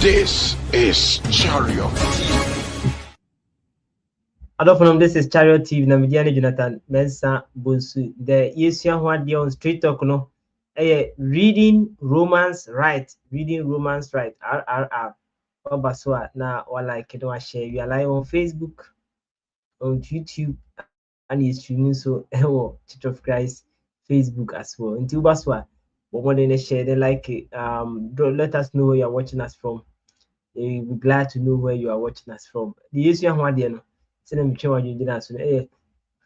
This is Chariot TV. Adolfo, this is Chariot TV. Na Mediani Jonathan Mensa Bunsu. The Yesua Hwadi on Street Talk no. Reading Romans Right. Reading Romans Right. RRR. Obaswa na wala kedo share. We are live on Facebook, on YouTube, and is streaming so Church of Christ Facebook as well. Until Baswa, but more than share, they like it. Let us know where you are watching us from. We'll be glad to know where you are watching us from. The Yesua Hwadi no.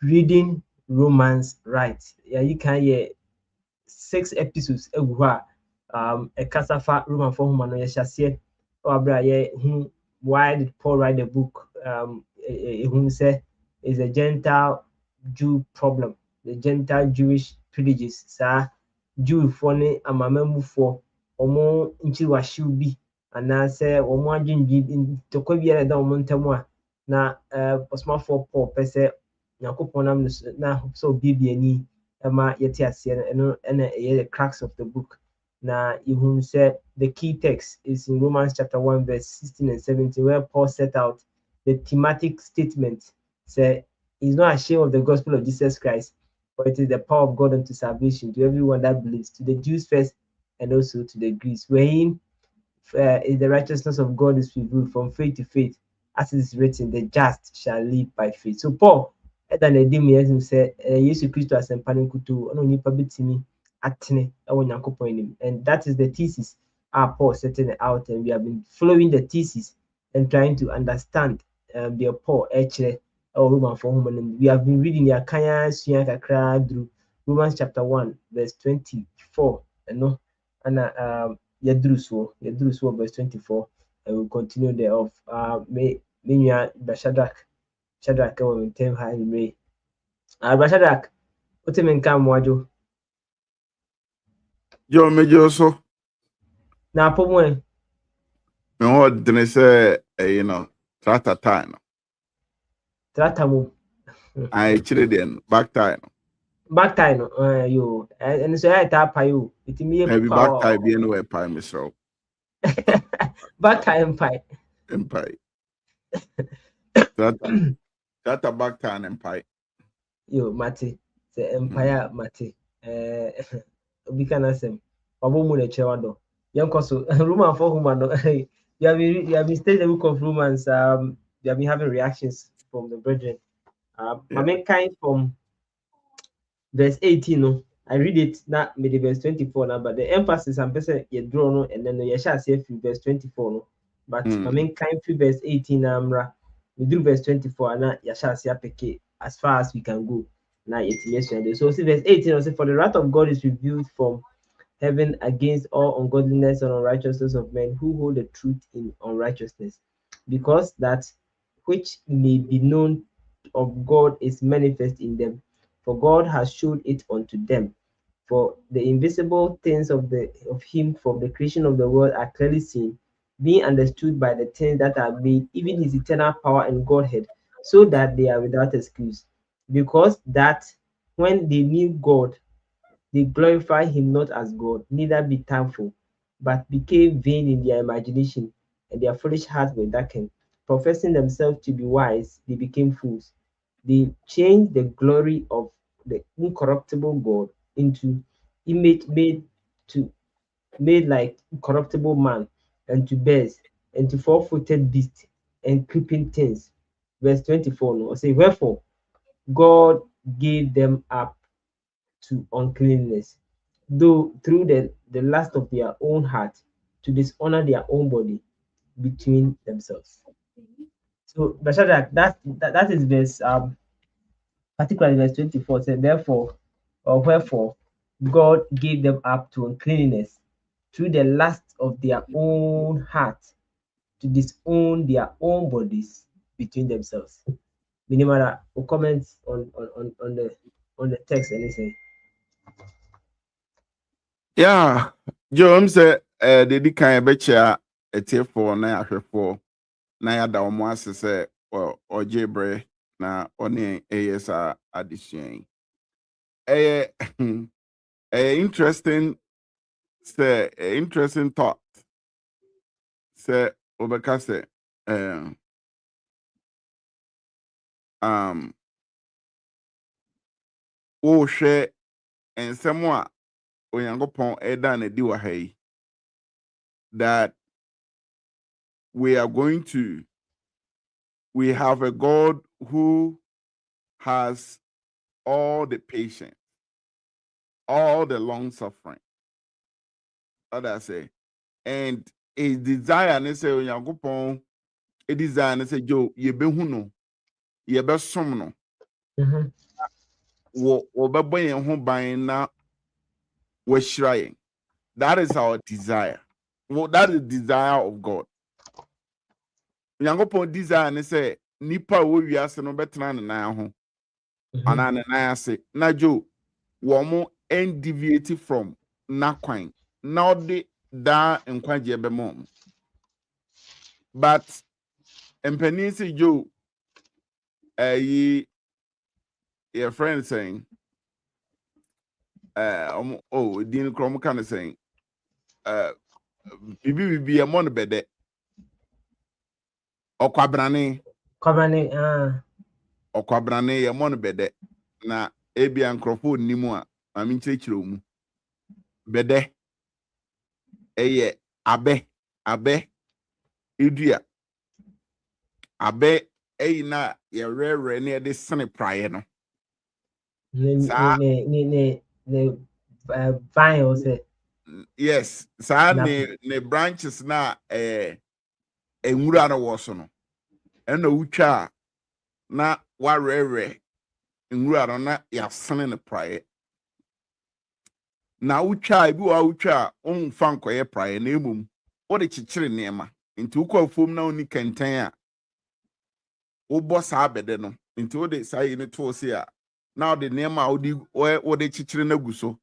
Reading Romans Right. Yeah, you can hear 6 episodes a kasafa Roman for human no yeshase or why did Paul write the book? Whom say is a Gentile Jew problem, the Gentile Jewish privileges. Sa Jew for ne amamemu for omo nchi washubi and I say omo adwindwi to kwa biara da omo ntamu na posma for Paul pese yakopon nam na so bibiani ema yeti ase no the cracks of the book. Now you said the key text is in Romans chapter 1 verse 16 and 17 where Paul set out the thematic statement. Say he's not ashamed of the gospel of Jesus Christ, but it is the power of God unto salvation to everyone that believes, to the Jews first and also to the Greeks, wherein is the righteousness of God is revealed from faith to faith, as it is written, the just shall live by faith. So Paul and the demon said, Jesus Christ as a panikutu, only publicity atene, and that is the thesis Paul setting it out, and we have been following the thesis and trying to understand the Paul actually or Roman for human. We have been reading the Akanya Suya through Romans chapter 1 verse 24 and Yadruso verse 24, and we'll continue there of Minya Shadrach will tell her in May. Shadrach, what do you mean come wajo? Yo, Major, so Na pomo Me what didn't say you know trata time. trata mo. I chile then back time. Back time yo and so I tap you. It me Maybe back power. time be anywhere pie me so Back time pie. empire. Trata back time empire. Yo mate. The empire mate. Obi kana sem. Obo mu na chewa do. Yanko so Roman for human no. You have been staying the book of Romans. You have been having reactions from the brethren. My main kind from verse 18 no. I read it now maybe verse 24 now, but the emphasis I'm person you draw no and then you shall say from verse 24 no. But my main kind from verse 18 amra we do verse 24 and now you shall say pick as far as we can go. Now it's yesterday. So see verse 18 also for the wrath of God is revealed from heaven against all ungodliness and unrighteousness of men who hold the truth in unrighteousness, because that which may be known of God is manifest in them, for God has showed it unto them. For the invisible things of him from the creation of the world are clearly seen, being understood by the things that are made, even his eternal power and Godhead, so that they are without excuse. Because that when they knew God, they glorify him not as God, neither be thankful, but became vain in their imagination, and their foolish hearts were darkened. Professing themselves to be wise, they became fools. They changed the glory of the incorruptible God into image made like corruptible man, and to birds, and to four-footed beasts, and creeping things. Verse 24 no, say, wherefore God gave them up to uncleanness, though through the lust of their own heart, to dishonor their own body between themselves. So Bashada, that is verse particularly verse 24 said, therefore, or wherefore God gave them up to uncleanness through the lust of their own heart, to disown their own bodies between themselves. Minimara, comments on the text anything. Yeah, Joe say the kind betcha a tier for na ahwefo na ya da omo ase say o jebre na oni ASA addition. Eh interesting say interesting thought. Say obeka say wo hwe ensemo a Onyankopon eda na di wa ha yi, that we have a God who has all the patience, all the long suffering. What I say, and a desire ne say Onyankopon a desire ne say Joe ye be hu no, ye be som no. Wo be boy ho ban na we shrine. That is our desire. Well, that is the desire of God. Onyankopon desire ne say nipa wo wiase no betena ne nan ho. Ana ne nan ase na Joe wo mo deviate from na kwan na ode da nkwaje be mom. But mpanin si Joe your friend saying din krom kind of saying bibi e mon bede okwabrane ye mon bede na ebia nkrofo nimu a mami nkyekire mu bede eye abe edua abe na ye rere na de sene praye no vine say yes sa ne branches na enwura no wo so no ena wutwa na warere nwura no na ya sene ne praye na wutwa bi wa wutwa onfa nkoye praye na emum wo de chichire nema nti ukwa fom na oni kenten a wo bo sa abede no nti wo de sai ne to se a na wo de nema wo de chichire na guso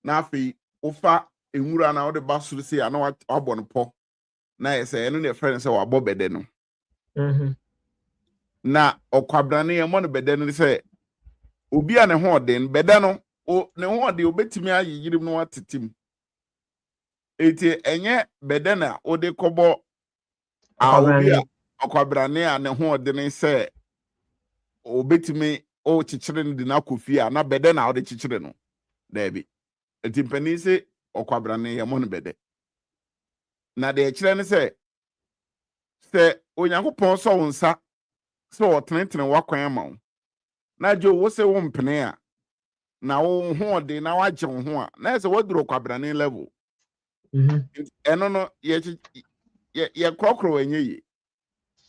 na afi wo fa enwura na ode basu say ana wabɔ no pɔ na yɛsɛ ɛno ne friend sɛ wabɔ bɛdɛ no na ɔkwabrane yɛ mo no bɛdɛ no sɛ obi a ne ho ɔden bɛdɛ no ne ho ɔde obetimi ayiyirim no atetim eti enye bɛdɛ na ode kɔbɔ obi a ɔkwabrane a ne ho ɔden sɛ obetimi o chichire no di na kofi a na bɛdɛ na ode chichire no dabi eti mpani sɛ ɔkwabrane yɛ mo no bɛdɛ na de kyerɛ ne sɛ onyankopɔn sɔ wo nsa sɛ ɔtenetene wakwan ama wo na gye wo sɛ wo mpene a na wo ho ɔde na wagye wo ho a na sɛ waduro ɔkwabrane level ɛno no yɛ krɔkrɔ ɛnyɛ yi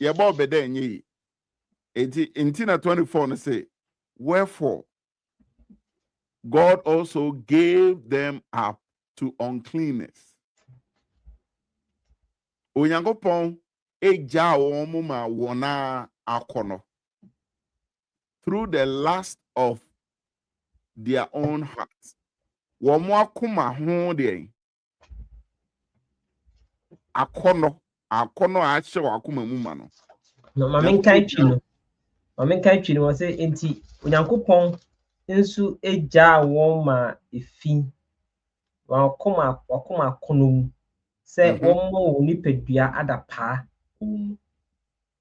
yɛ bɔ bɛdɛ ɛnyɛ yi enti na 24 no say wherefore God also gave them up to uncleanness. Onyankopɔn egya wɔn mo ma wɔn akɔnɔ through the lust of their own hearts. Wɔn mo akoma ho deɛ akɔnɔ ahyɛ wɔ akoma mu ma no. No, maame nkai twi no wɔ sɛ enti Onyankopɔn nso egya wɔn ma efi wakoma akɔnɔ mu sɛ wɔn mo nipadua adapa.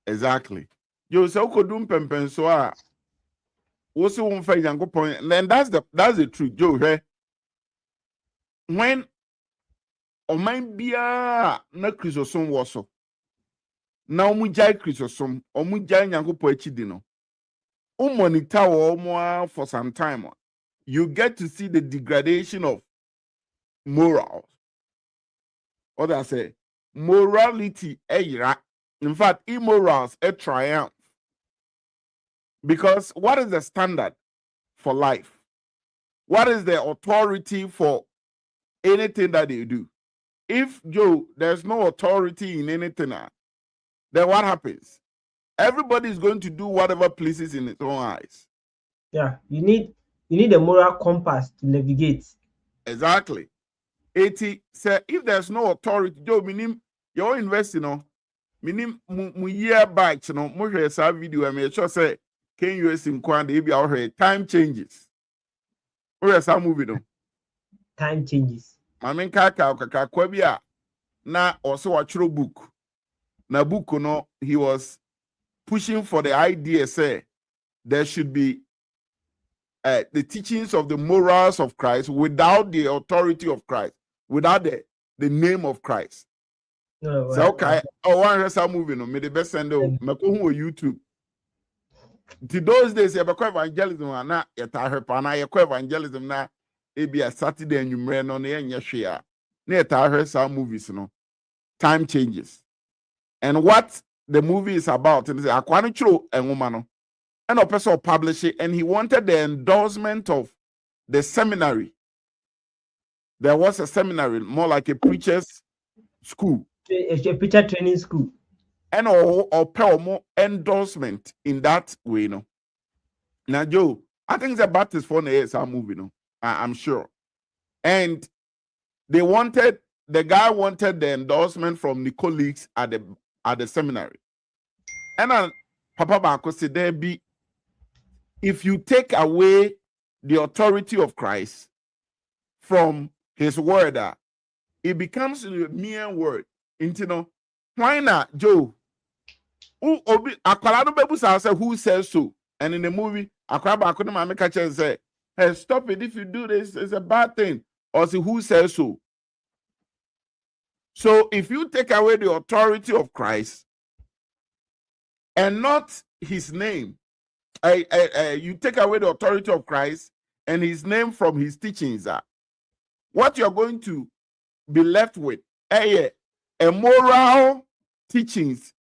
Exactly. You say okodum pempenso a wo se wo mfa Nyankopɔn, then that's the truth. Joe, when ɔman bia na Kristosom wɔ so na ɔmo gyae Kristosom ɔmo gyae Nyankopɔn akyi no monitor wɔn for some time you get to see the degradation of morals. What I say, morality in fact immorals a triumph, because what is the standard for life? What is the authority for anything that they do? If there's no authority in anything, then what happens? Everybody is going to do whatever pleases in its own eyes. Yeah, you need a moral compass to navigate. Exactly. 80 say if there's no authority, meaning you're investing meaning mu year back, mo share sa video and me sure say can US in Kwanda if you time changes. Where sa movie no? Time changes. Mamen kaka kwa bia na also watchro book. Na book no he was pushing for the idea say there should be the teachings of the morals of Christ without the authority of Christ, without the name of Christ. No, so okay, one rest movie no me the best send me ko YouTube. To those days, you evangelism na yetahwe na ye evangelism na ebi a Saturday anwumre no na yenye hwe a na yetahwe some movies no. Time changes. And what the movie is about is akwano chiro enwoma no. And a person published it, and he wanted the endorsement of the seminary. There was a seminary, more like a preacher's school. A preacher training school. And or pay more endorsement in that way, you know. Now, Joe, I think the Baptist for the movie, no, I'm sure. And the guy wanted the endorsement from the colleagues at the seminary. And Papa Bako said there be, if you take away the authority of Christ from his word, it becomes a mere word. Why not, Joe? Who says so? And in the movie, say, hey, stop it. If you do this, it's a bad thing. Or say, who says so? So if you take away the authority of Christ and not his name, you take away the authority of Christ and his name from his teachings, what you're going to be left with a moral teachings,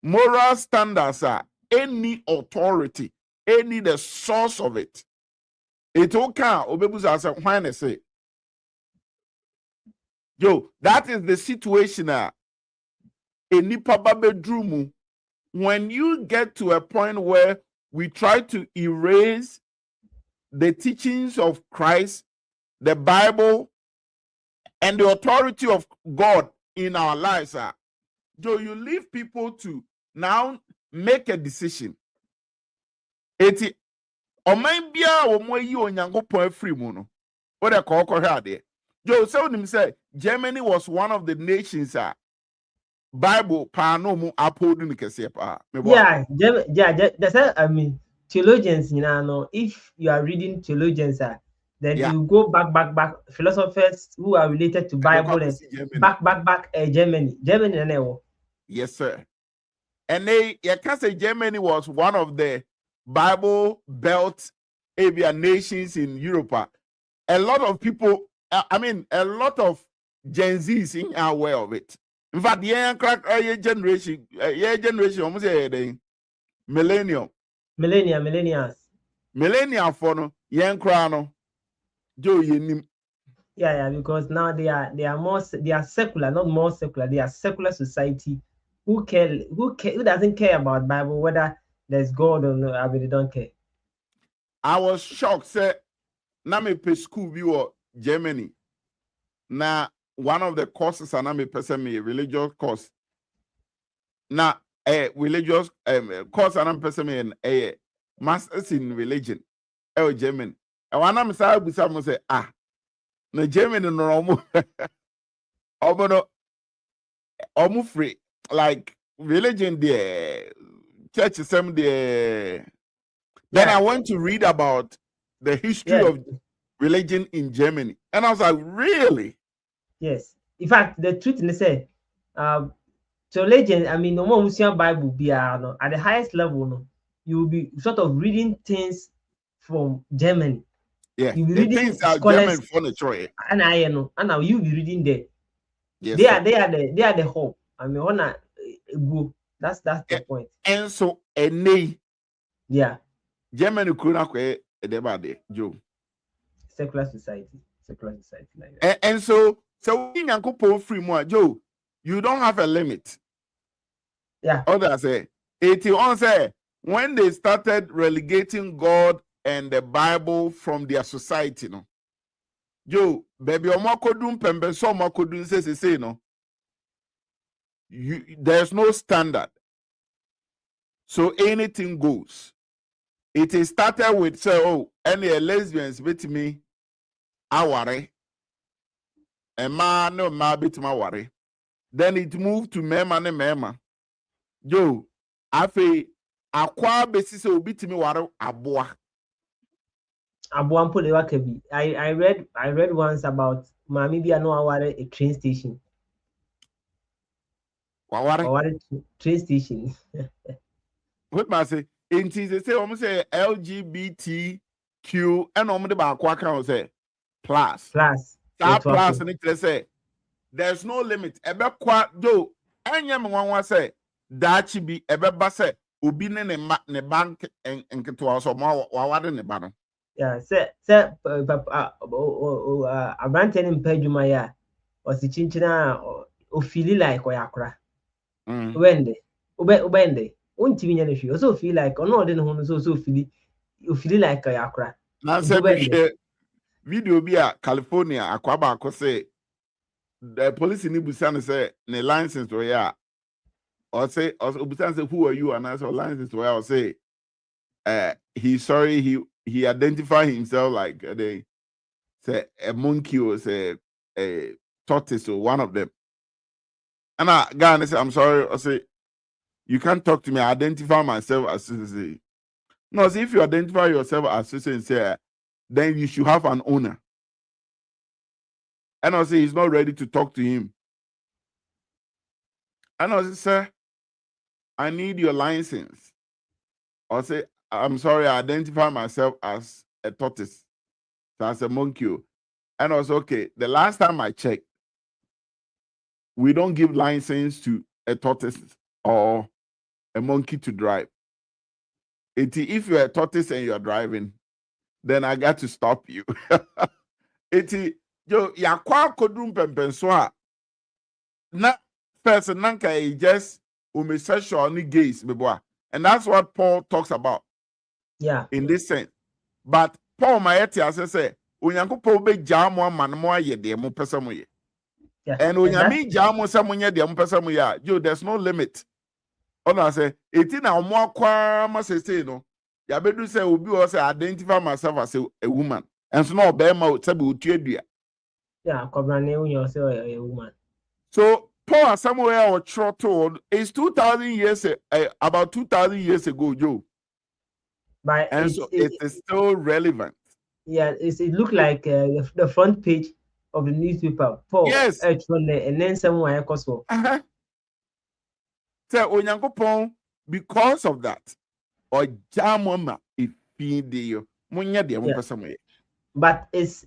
moral standards are any authority, any the source of it. It okay, obebuza when I say, that is the situation. When you get to a point where we try to erase the teachings of Christ, the Bible, and the authority of God in our lives are, Joe, you leave people to now make a decision. Eti oman bia wo mo yi onyankopon afiri mu no. What they call there. Joe, so him say Germany was one of the nations Bible pa no mu uphold ni kese pa. Yeah, that's I mean theologians, if you are reading theologians, then you go back philosophers who are related to Bible and back Germany and yes, sir. And you can say Germany was one of the Bible Belt area nations in Europe. A lot of people, a lot of Gen Zs are aware of it. In fact, generation, almost millennials. Millennial for no, young crano, Joe Yenim. Yeah, because now they are secular, not more secular. They are secular society who doesn't care about Bible, whether there's God or no. I really don't care. I was shocked, sir. Na me pe school view Germany. Na one of the courses and me person me religious course. Na religious course and person me a masters in religion. German. And one am say busam say na Germany no omo free like religion there, church some there. Then I went to read about the history of religion in Germany. And I was like, really? Yes. In fact, the truth is say, religion, I mean, no more Bible be at the highest level, no, you will be sort of reading things from Germany. Yeah, you will the reading things are scholars, German furniture. And I know, and now you will be reading there. Yes, they are the hope. I mean, wanna go. That's the point. And so yeah. Germany could not create a debate, Joe. Secular society like that. And so in Yanko free more, Joe, you don't have a limit. Yeah. Others say 81 say when they started relegating God and the Bible from their society, no. Joe, baby, omakodun pembe so omakodun say no. There's no standard. So anything goes. It is started with say, any lesbians bit me aware. And man no ma bit me aware. Then it moved to mema ne mema. Joe, afe akwa besi se obit me ware aboa. Abuampo de Wakabi. I read once about maybe I know a train station. Waware train station. What must say? They say almost say LGBTQ and almost about quack say plus. That plus and it say there's no limit. Ebe kwa do anyam one say that should be ebe base ubi ne bank and to so more wawade ne ba. Yeah, say Abrante in Pejumaya or si chinchina or feel like Oyakra. Wende, Ubende. You also feel like no, then also feel you feel like a yakra. Now video be a California akwaba ko say the police in Busan say ne license to ya or say Busan say who are you and I say license to ya or say he's sorry he identified himself like they say a monkey or say a tortoise or one of them. And I guy say I'm sorry or say you can't talk to me. I identify myself as Susan. No, see, if you identify yourself as Susan, then you should have an owner. And I say he's not ready to talk to him. And I say, sir, I need your license. I say, I'm sorry, I identify myself as a tortoise, so as a monkey. And I was okay. The last time I checked, we don't give license to a tortoise or a monkey to drive. If you're a tortoise and you're driving, then I got to stop you. Yo, yakwa kodum pempensoa. Na person nanka just homosexual ni gays beboa. And that's what Paul talks about. Yeah. In this sense. But Paul Maeti as say, Unyanko Paul be jamo man mo ye de mo pesa mo ye. Yeah. And when And you mean jamo samunya de ampesa yo, there's no limit. Oh no, I say 18 na mo akwa ma say no. Ya bedu say obi o say identify myself as a woman. And so no be ma say be otuadua. yeah, Kobrane when you say a woman. So Paul somewhere or trotto is 2,000 years about 2,000 years ago, Joe. But And so it is still relevant. yeah, it looked like the front page of the newspaper. Paul, Yes. and then someone else. Uh-huh. So Onyankopon, because of that, or jamoma if you munya de Yeah. somewhere. But it's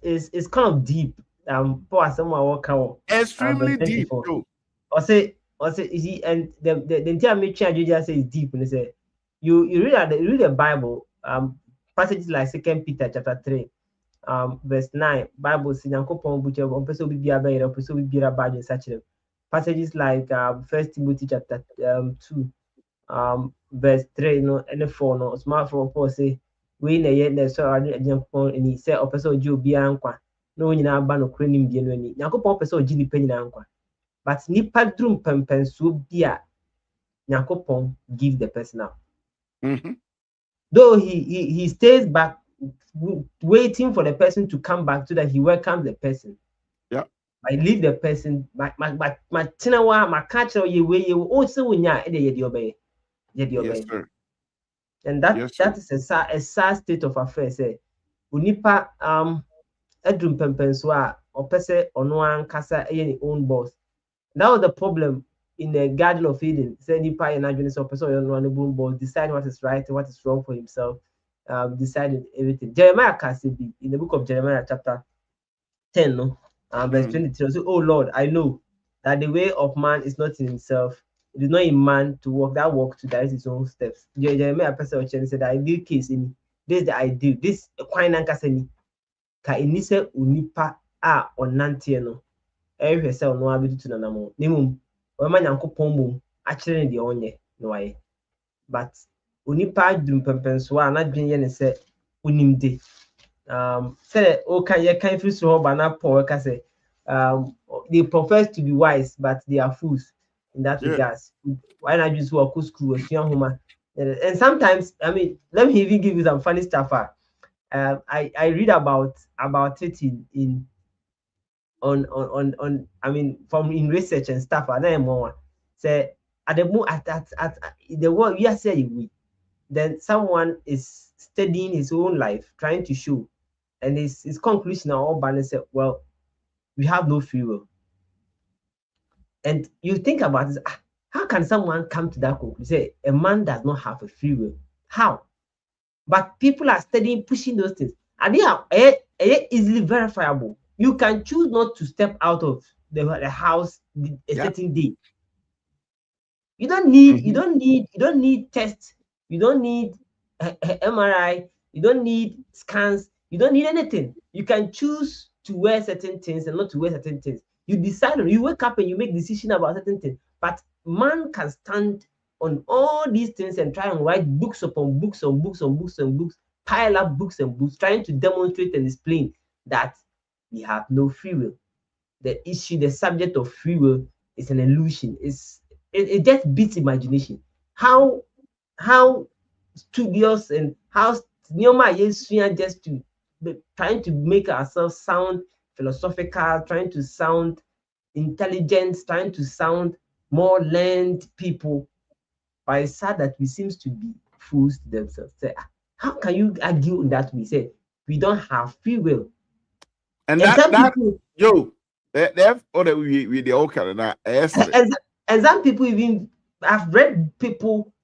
kind of deep. Paul someone walk out. Extremely deep. Too. Or say you see, and the entire mission you just say is deep. And they say you read the Bible, passages like 2 Peter chapter 3, verse 9. Bible says Yankopon buche on person will be a better person will be a bad in such a passages like 1 Timothy chapter 2, verse 3 no and 4 no smart for Paul say we na yet the so Yankopon and he said or person will be ankwa no nyina ba no kura nim die no ani Yankopon person will be nyina ankwa. But nipa drum pempensuo bi a Nyankopon give the person out. Mm-hmm. Though he stays back waiting for the person to come back so that he welcomes the person. Yeah. I leave the person my tinawa my catch ye way you also wunya e de obey. Yes, sir. And that yes, that is a sad state of affairs. Unipa edrum pempensuo a opese ono ankasa e own boss. That was the problem in the Garden of Eden. Say nipa and adwene person you know decide what is right and what is wrong for himself. Decided everything. Jeremiah can say in the book of Jeremiah chapter 10, no, verse 23. So, oh Lord, I know that the way of man is not in himself. It is not in man to walk to direct his own steps. Jeremiah person said the ideal case in this is the ideal. This quite ankasa ka inise unipa a onantie no. Every cell no ability to nanamo. Nimum, or man Yankopon mum, actually the onye no way. But unipa drum pempenswa na dwen ne se unimde. Say okay, you can't feel so bana Paul say they profess to be wise, but they are fools in that regards. Why not just work school or and sometimes I mean let me even give you some funny stuff. I read about it in on I mean from in research and stuff. I know more say at the at the world we are saying we then someone is studying his own life trying to show and his conclusion are all balanced said, well, we have no free will. And you think about this, how can someone come to that conclusion? Say a man does not have a free will. How? But people are studying, pushing those things. And they are easily verifiable. You can choose not to step out of the house a certain day. You don't need tests, you don't need MRI, you don't need scans, you don't need anything. You can choose to wear certain things and not to wear certain things. You decide on, you wake up and you make decision about certain things. But man can stand on all these things and try and write books upon books on books on books and books, pile up books and books, trying to demonstrate and explain that we have no free will. The issue, the subject of free will is an illusion. It just beats imagination. How studious and how Neoma Yesuya just to trying to make ourselves sound philosophical, trying to sound intelligent, trying to sound more learned people. But it's sad that we seems to be fools to themselves. Say, how can you argue in that we say we don't have free will? And that people, yo, that's all that we the okay now. And some people even I've read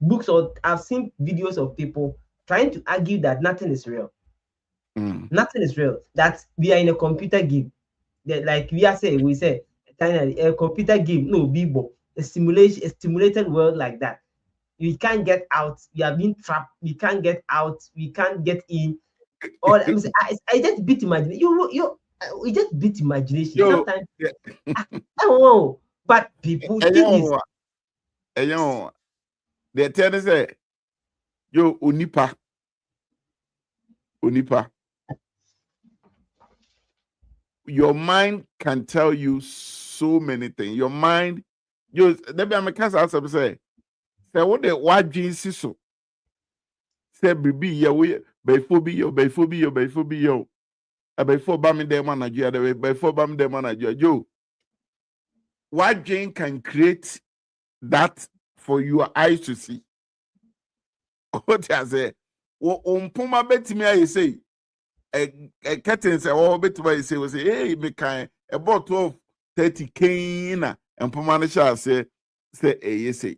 books or I've seen videos of people trying to argue that nothing is real. Nothing is real. That we are in a computer game. That like we say a computer game, no Bibo, a stimulated world like that. We can't get out. We are being trapped. We can't get out. We can't get in. Or I just beat imagination. We just beat imagination. Sometimes I don't know, but people think it's they tell us say yo unipa your mind can tell you so many things. Your mind, you maybe I'm a cast answer say what the what jeans so say baby yeah we before be yo before bam them manager the before bam them manager yo what gene can create that for your eyes to see. What I say umpuma betimi I say a curtain say oh betimi say was hey me kind about 12:30 kina and puma shall say eh say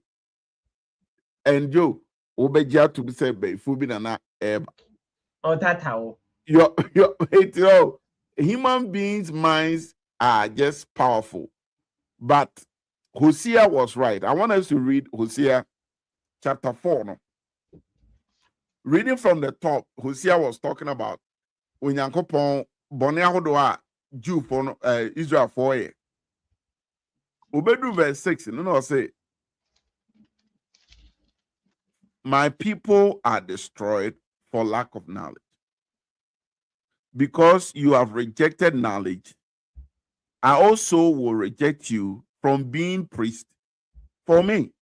and yo obeja to be say before be na Oh, that your human beings' minds are just powerful. But Hosea was right. I want us to read Hosea chapter 4. No? Reading from the top, Hosea was talking about when Yankopon Bonia Jew for Israel for ye. Ubedu verse 6, no say, my people are destroyed for lack of knowledge. Because you have rejected knowledge, I also will reject you from being priest for me.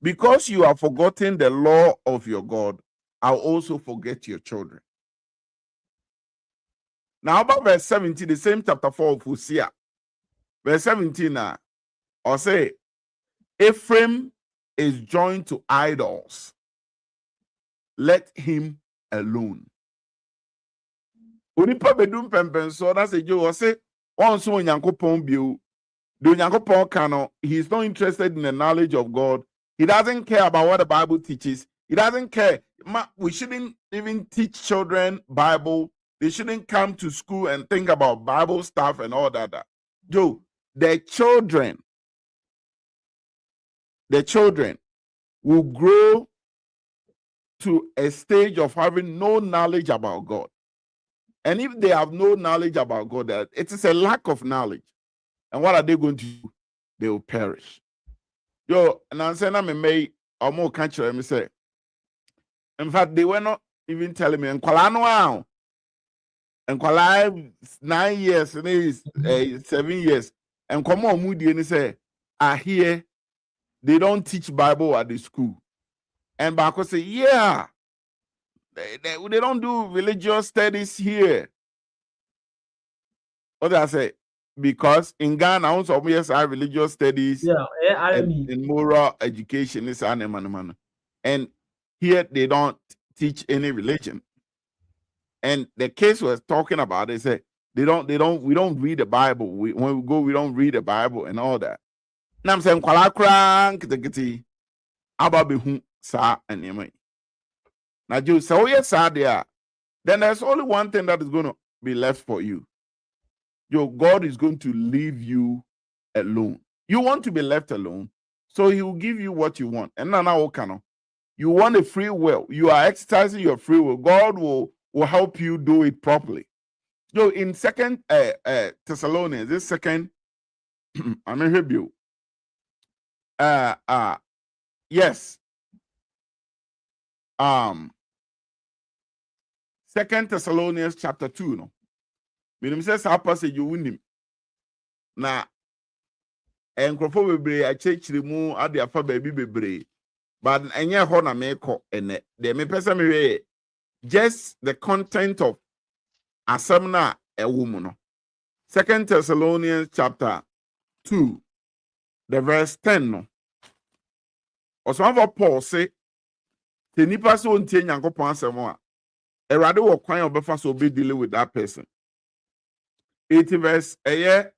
Because you have forgotten the law of your God, I'll also forget your children. Now, about verse 17, the same chapter 4 of Hosea, verse 17, I'll say, Ephraim is joined to idols. Let him alone. Onipa bedum pempen so that's a Joe say on so Nyankopon bio. The Nyankopon cano, he's not interested in the knowledge of God. He doesn't care about what the Bible teaches. He doesn't care. We shouldn't even teach children Bible. They shouldn't come to school and think about Bible stuff and all that. Joe, the children will grow to a stage of having no knowledge about God. And if they have no knowledge about God, it is a lack of knowledge. And what are they going to do? They will perish. Yo, and I'm saying I'm a may or more country, me say. In fact, they were not even telling me, and Kwalano, and Kwalai 9 years, and is 7 years, and come on, Moody, and say, I hear they don't teach Bible at the school. And Bako say, yeah. They don't do religious studies here. What did I say? Because in Ghana, also yes, I have religious studies and moral education is man. And here they don't teach any religion. And the case was talking about they said we don't read the Bible. When we go, we don't read the Bible and all that. Now I'm saying ababehu sa and now, you say, oh, yes, there. Then there's only one thing that is going to be left for you. Your God is going to leave you alone. You want to be left alone, so He will give you what you want. And now, you want a free will. You are exercising your free will. God will help you do it properly. So, in Second Thessalonians, this second, I'm going to help you. Yes. 2 Thessalonians chapter 2 no meaning says how passage you win him na enkrofo bebre a chechiri mu ade afa baabi bebre but enye ho na meko ene de me pesa me we just the content of asamna ewo mu no 2 Thessalonians chapter 2 the verse 10 no osama Paul say the nipa so ntie Nyankopon asem a Erade will kwan obefa so be dealing with that person. 80 verse 10.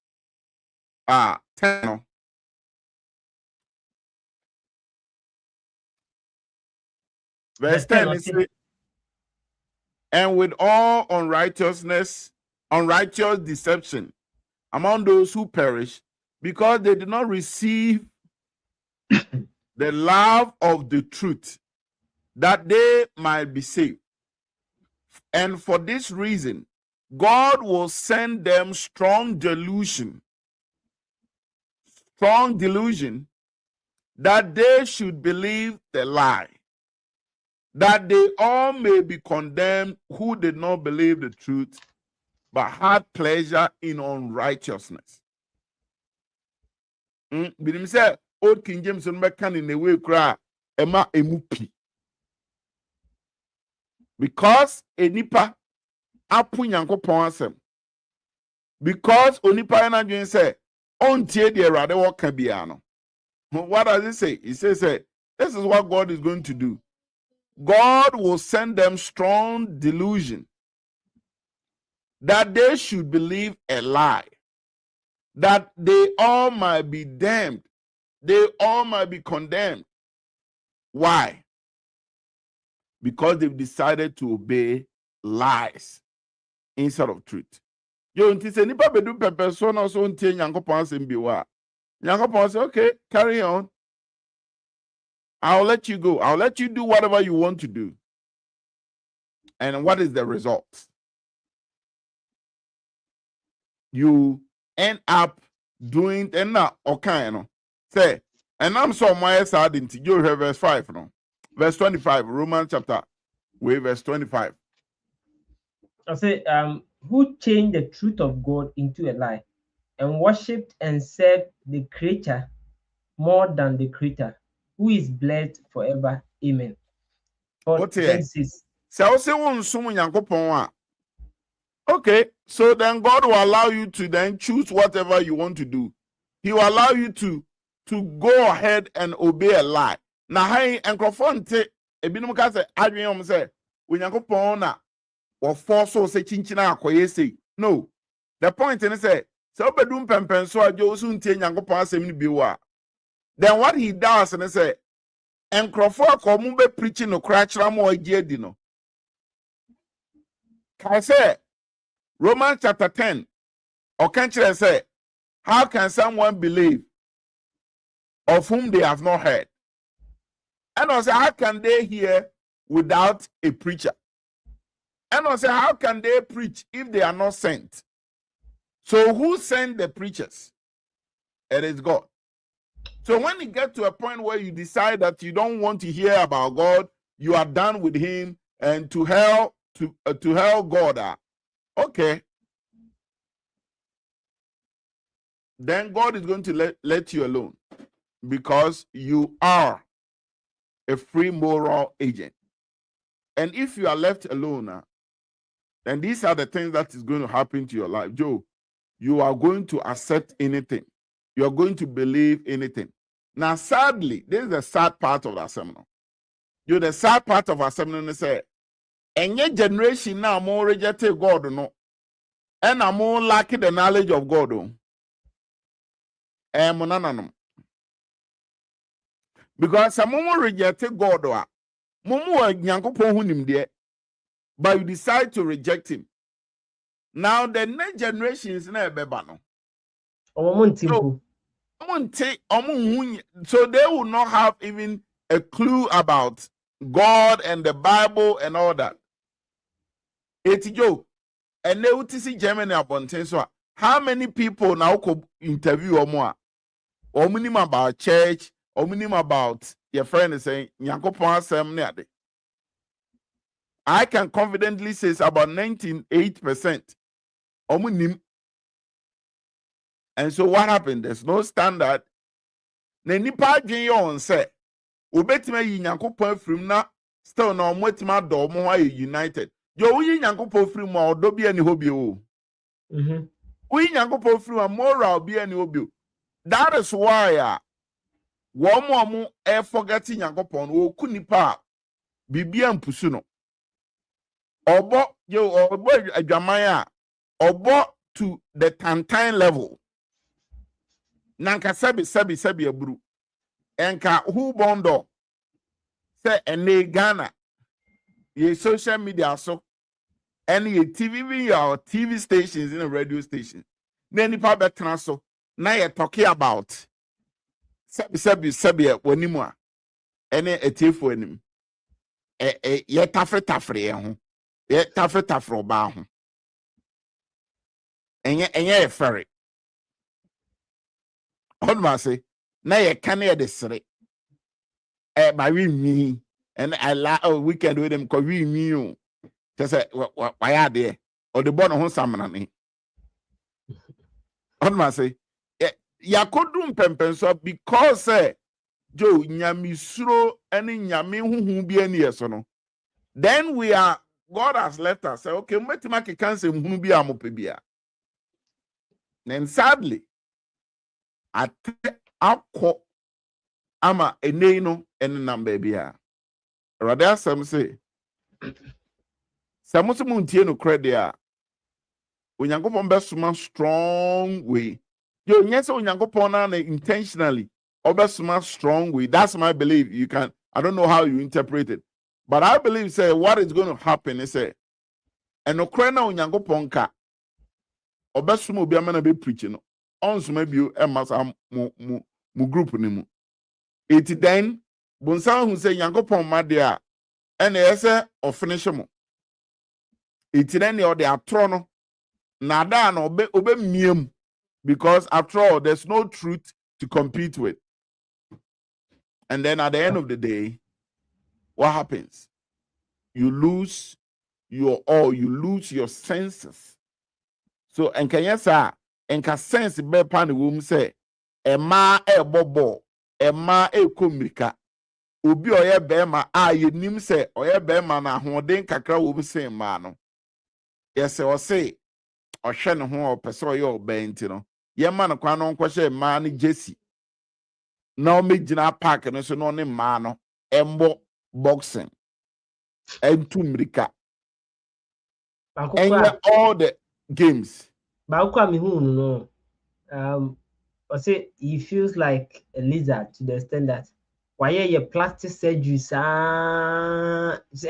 Verse 10 is and with all unrighteous deception among those who perish, because they did not receive the love of the truth, that they might be saved. And for this reason, God will send them strong delusion that they should believe the lie, that they all may be condemned who did not believe the truth, but had pleasure in unrighteousness. Bidim say Old King James no be can in a way cry ema emupi. Because enipa apu Nyankopon asem. Because onipa na dwen say ontie de Awurade wo ka bia no. What does it say? It says this is what God is going to do. God will send them strong delusion that they should believe a lie, that they all might be damned, they all might be condemned. Why? Because they've decided to obey lies instead of truth. You nti se nipa bedu pepe so na so ntie Nyankopon asem bi wa. Nyankopon say, okay, carry on. I'll let you go. I'll let you do whatever you want to do. And what is the result? You end up doing and now okay, no. Say, and I'm so my sad into you have verse 5, no. Verse 25, Romans chapter, verse 25. I say, who changed the truth of God into a lie and worshipped and served the creature more than the creator, who is blessed forever. Amen. What is? Okay, so then God will allow you to then choose whatever you want to do. He will allow you to go ahead and obey a lie. Now, hey, and Crofonte, a binum say, Adrian say, when Yankopon na or force so say chinchina akoye say. No. The point in say, so bedum pempen so a josun tie Yankopon asem ni biwa. Then what he does and say, and Crawford come be preaching no crash ramo di no. Can say Romans chapter 10 or can't you say, how can someone believe of whom they have not heard? And I say, how can they hear without a preacher? And I say, how can they preach if they are not sent? So who sent the preachers? It is God. So when you get to a point where you decide that you don't want to hear about God, you are done with him, and to hell God, okay. Then God is going to let you alone because you are a free moral agent. And if you are left alone, then these are the things that is going to happen to your life. Joe, you are going to accept anything. You are going to believe anything. Now, sadly, this is the sad part of our seminar. The sad part of our seminar is say, any generation now more rejected God, no, and are more lacking the knowledge of God. Because some more rejected God, but you decide to reject him. Now the next generation is not bebano. So they will not have even a clue about God and the Bible and all that. It's Joe, and they would see Germany upon so how many people now could interview or more? Or minimum about church, or minimum about your friend is saying, I can confidently say it's about 98%. And so what happened? There's no standard. Ne nipa dwen on say, obetima yi Nyankopon from na still na omotima do mo ha united. Yo yi Nyankopon from ma odo bia ni hobi o. We Nyankopon from a moral bia ni hobi. That is why womo e forgetting Nyankopon o ku nipa bibia mpusu no. Obo adwaman a obo to the tantan level. Nanka sebi aburu. Enka who bondo say ene Ghana ye social media so any TV stations in a radio station. Then the public transfer now you're talking about sebi wanimu ene etifo enim ye tafre ho ye tafre ba ho enye ferry on ma say na ye can hear the sere by me and I weekend with them cause we me just say why are there or the born on Samanani. On my say, Yakodum Pempenso because Joe Nyamisuro any Nyami who be any yesono. Then we are God has left us. Say, okay, Metimaki can say who be amopebia. Then sadly, I take ama eneno and number bia. Rather some say. Samusu muntie no credit a Onyankopon besuma strong way. Yo nyese Onyankopon na intentionally obesuma strong way. That's my belief. You can I don't know how you interpret it. But I believe say what is going to happen is say and okra na Onyankopon ka obesuma obi amana be preaching no. Onsuma bio e masa mu group ni mu. It then bonsan hu say Onyankopon ma de a and ese o finish mo. Itireni or the atrono nada no obe miem because after all there's no truth to compete with. And then at the end of the day, what happens? You lose your senses. So and can you say and can sense be pan the womb say ema e bobo ema e komika obi oye bema a yenim say oye bema na hoden kakra wom say ma no. Yes, I say, or shen who or peso your bentino. Ye man, a quanon question, man, Jesse. No, me Jina Park and so no name mano, embo boxing, and tumrika. And all the games. Baukwa no. I say he feels like a lizard to the extent that why your plastic surgery,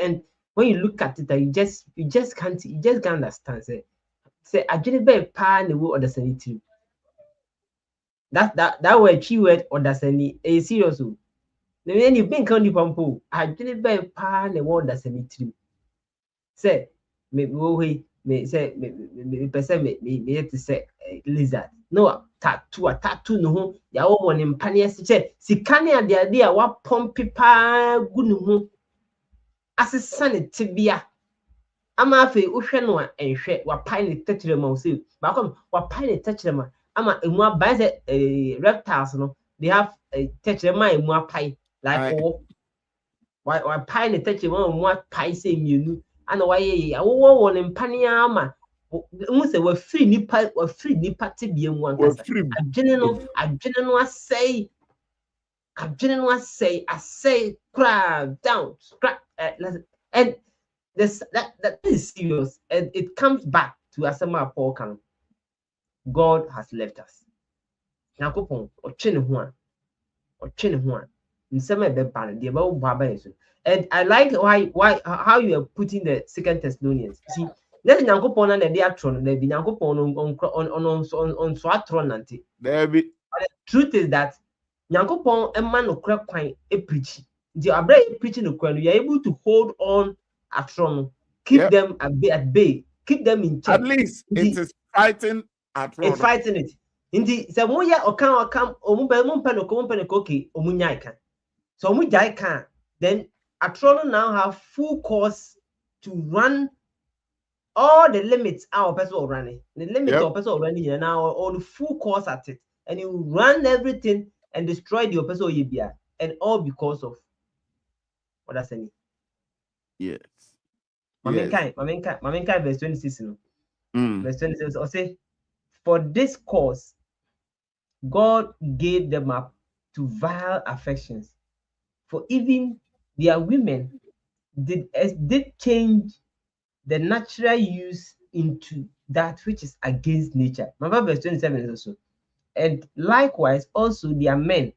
and when you look at it, you just can't understand. Say I didn't be pan the word understand it. That word keyword understand a serious. Then you been counting pampo. I didn't be pan the word understand it. Say me say me person me to say lizard. No tattoo no ya wo ne mpane say sikane ade ade a wa pompe pa gu ne ho asesa ne tibia ama afi uhwe no a enhwe wa pai ne techrema say ba kom wa pai ne techrema ama emu abai say reptiles no they have techrema emu apai like wa pai ne techrema emu apai say mienu ana wa ye awo ne mpane ama mu say wa free nipa tibia mu ankasa adwene no asay I say crab down scrap and this that is serious, and it comes back to Asema Paul Kano. God has left us. Nakopon or chin one nsema be ban the about baba. And I like how you are putting the Second Thessalonians. See, let Nakopon and the atron, there be Nakopon on Swatron anti. There be The truth is that Nyankopon a man of crap pine a preach. The Abraham preaching the crown, you are able to hold on at throne, keep them at bay, keep them in check. At least it is fighting at throne. It's fighting it. In the Samoya or come Omupenoko, Omunyaika. So Omunyaika, then Atrono now have full course to run all the limits our person running. The limit of person running now all the full course at it. And you run everything and destroy the person Yibia. And all because of what I say. Yes. Mamenkai verse 26. Verse 26 or say, for this cause God gave them up to vile affections. For even their women did change the natural use into that which is against nature. Remember verse 27 is also. And likewise also their men,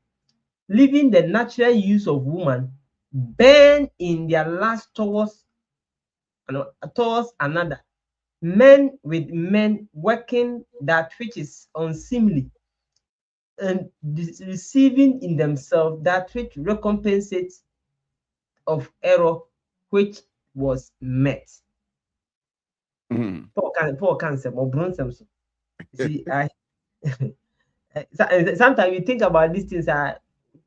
leaving the natural use of woman, burn in their lust towards another, men with men working that which is unseemly, and receiving in themselves that which recompensates of error which was met. Paul can say more bronze. See, sometimes you think about these things.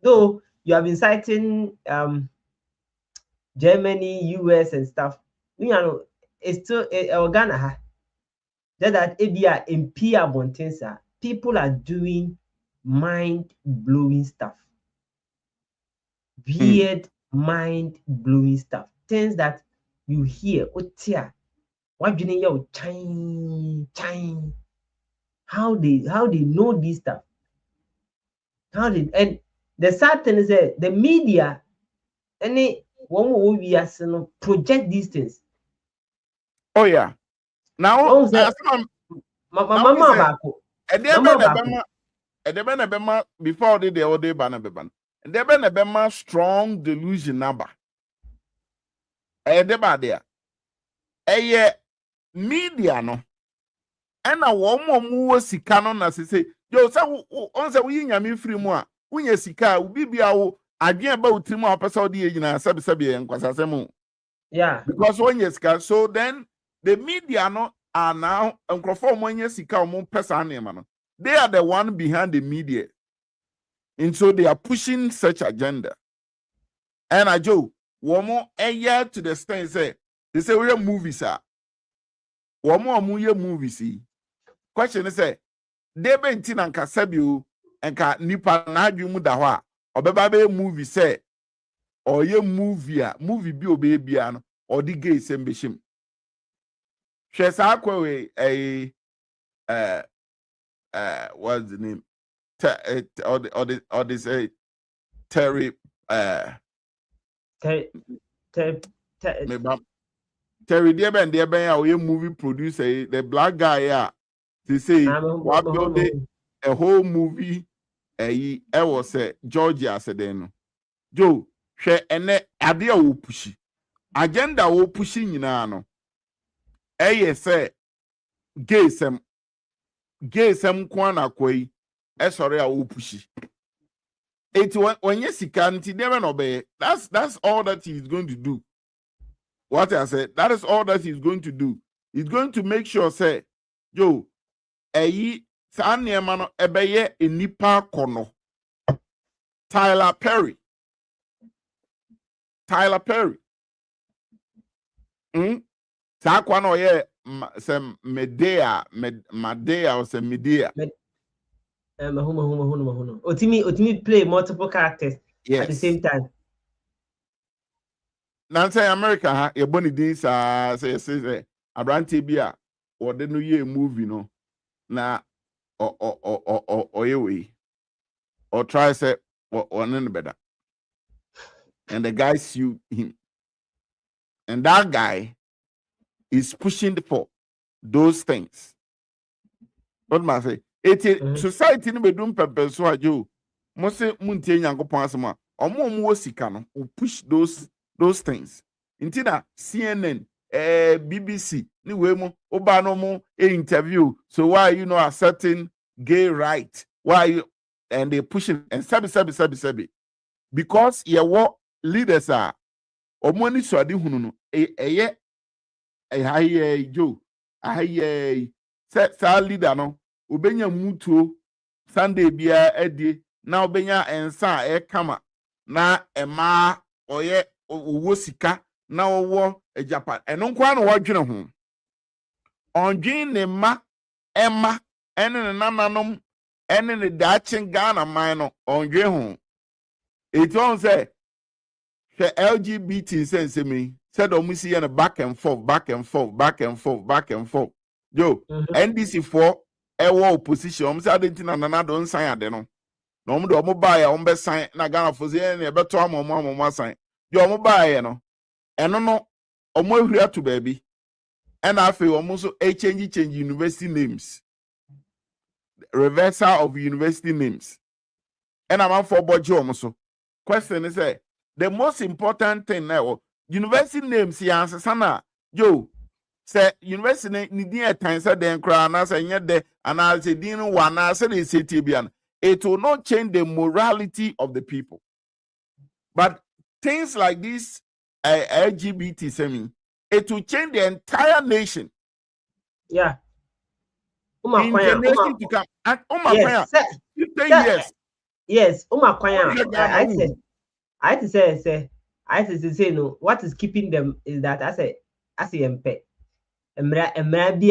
Though you have been citing Germany, US, and stuff, you know, it's still Ghana. that ABR MP Abontensa, people are doing mind-blowing stuff. Weird, mind-blowing stuff. Things that you hear, otia, what you know, chine. How they know this stuff? And the sad thing is that the media, any one we are project these things. Oh yeah. Now, Oh, sir. Mama bako. Before the all day banner beban. And there been a bema strong delusion number. There. Media no. And a woman who sika no na say, yo, so on say we nyame free mu a, unya sika, ubi bia wo adwen ba utrimu apesa odi yina sabi enkwasasemu. Yeah. Because when you sika, so then the media no are now enkrofo mo nya sika o mo pesa na no. They are the one behind the media. And so they are pushing such agenda. And I Joe, one more a year to the extent say they say we are movies are. One more movies see. Question is say they been tin and kasabu and ka nipa na adwum da ho a obeba be movie say or ye movie bi obebi ano or the gay sembeshim. She sa akwe what's the name? Or this Terry Terry Deben our movie producer, the black guy they say what build a whole movie I was Georgia said then Joe she ene ade wo pushi agenda wo pushi nyina no say gay sem kwana kwai sorry a wo pushi it when you sika nti never no be that's all that he's going to do. What I said, that is all that he's going to do. He's going to make sure say yo saa nneɛma no ɛbɛyɛ nipa kono. Tyler Perry saa kwa no ye some Medea or some Medea. Otimi play multiple characters at the same time. Nancy America ha ye boni din say abrante bia or the new year movie no na or ye or try say or none better. And the guy sued him. And that guy is pushing for those things. What must I say? Society ni bedum pepe so ajo. Mo se muntie Nyankopon asema. Omo mo sika no push those things. Intina CNN, BBC, ni we mo oba no mo interview. So why you know accepting gay right? Why and they pushing and sabi. Because your leaders are omoni so ade hunu no Joe sa leader no obenya mutuo Sunday bia edi na obenya ensa kama na ema oye owo sika na owo Japan eno nkwa no wadwene ho ondwen ne ma ema ene ne nananom ene ne daachen Ghana man no ondwen ho it won't say the LGBT sense me said omusi and back and forth. Yo, NDC for ewo opposition. Omusi adentina na don sign ade no. No omu do omu buy ombe sign na Ghana for say na beto amomo sign. Yo omu buy no. Eno no omu ehuri to baby. And afi omu so change university names. Reversal of university names. And I'm for budget omu so. Question is the most important thing now, university names answer sana. Yo, say university ni din time say den kra na say nye de analysis din one na say the city bian. It will not change the morality of the people. But things like this LGBT semi, it will change the entire nation. Yeah. Nation to come. Yes. 50 years. Yes, I say no. What is keeping them is that I say MP. mmara bi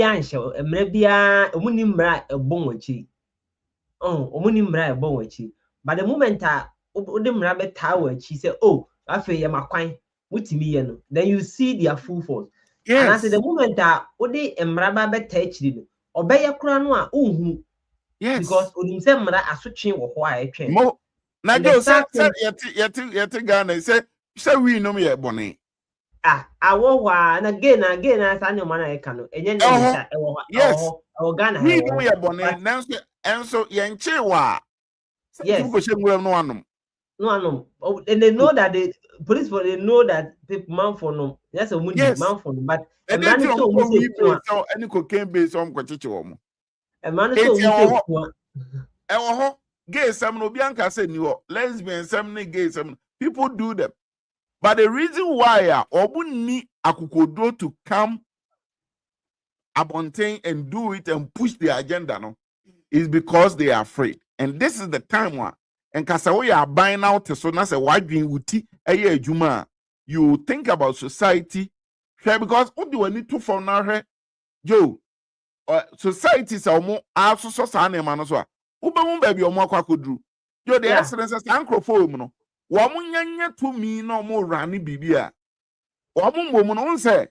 anhyɛ mmara bi ɔmo ni mmara ɛbɔ wɔn akyi ɔmo ni mmara ɛbɔ wɔn akyi but the moment a wode mmara bɛtaa wɔn akyi sɛ oh afei yɛ ma kwan wotumi yɛ no then you see their full force and as the moment a wode mmara ba bɛtaa akyiri no ɔbɛyɛ kora no a ɔnhu because onim sɛ mmara asotwe wɔ hɔ a ɛtwɛn mo na jo sɛ yɛte Ghana sɛ we nom yɛ bɔne awɔ hɔ a na gay na saa nneɛma no a yɛka no ɛnyɛ nneɛma ɛwɔ hɔ Ghana we nom yɛ bɔne nanso ɛnso yɛnkyee wɔ a yes kɔhyɛ nwuram no anom and they know that the police for they know that people man for no yes a money man for no but and then so any cocaine base on kwachichi wo a man so ɛwɔ hɔ gay some no bianca say ni hɔ lesbian some ni gay some people do them but the reason why obunni akukodo to come abontain and do it and push the agenda no is because they are afraid and this is the time one and kasa we are buying out so na say wadwin wuti eye adwuma you think about society because what do we need to for now yo society say omo asoso sa na ma no so a ubemu ba bi omo akwakoduru yo the essence sankrofo mu no wo mo nyanya to mi na omo rani bibia wo mo mbom no say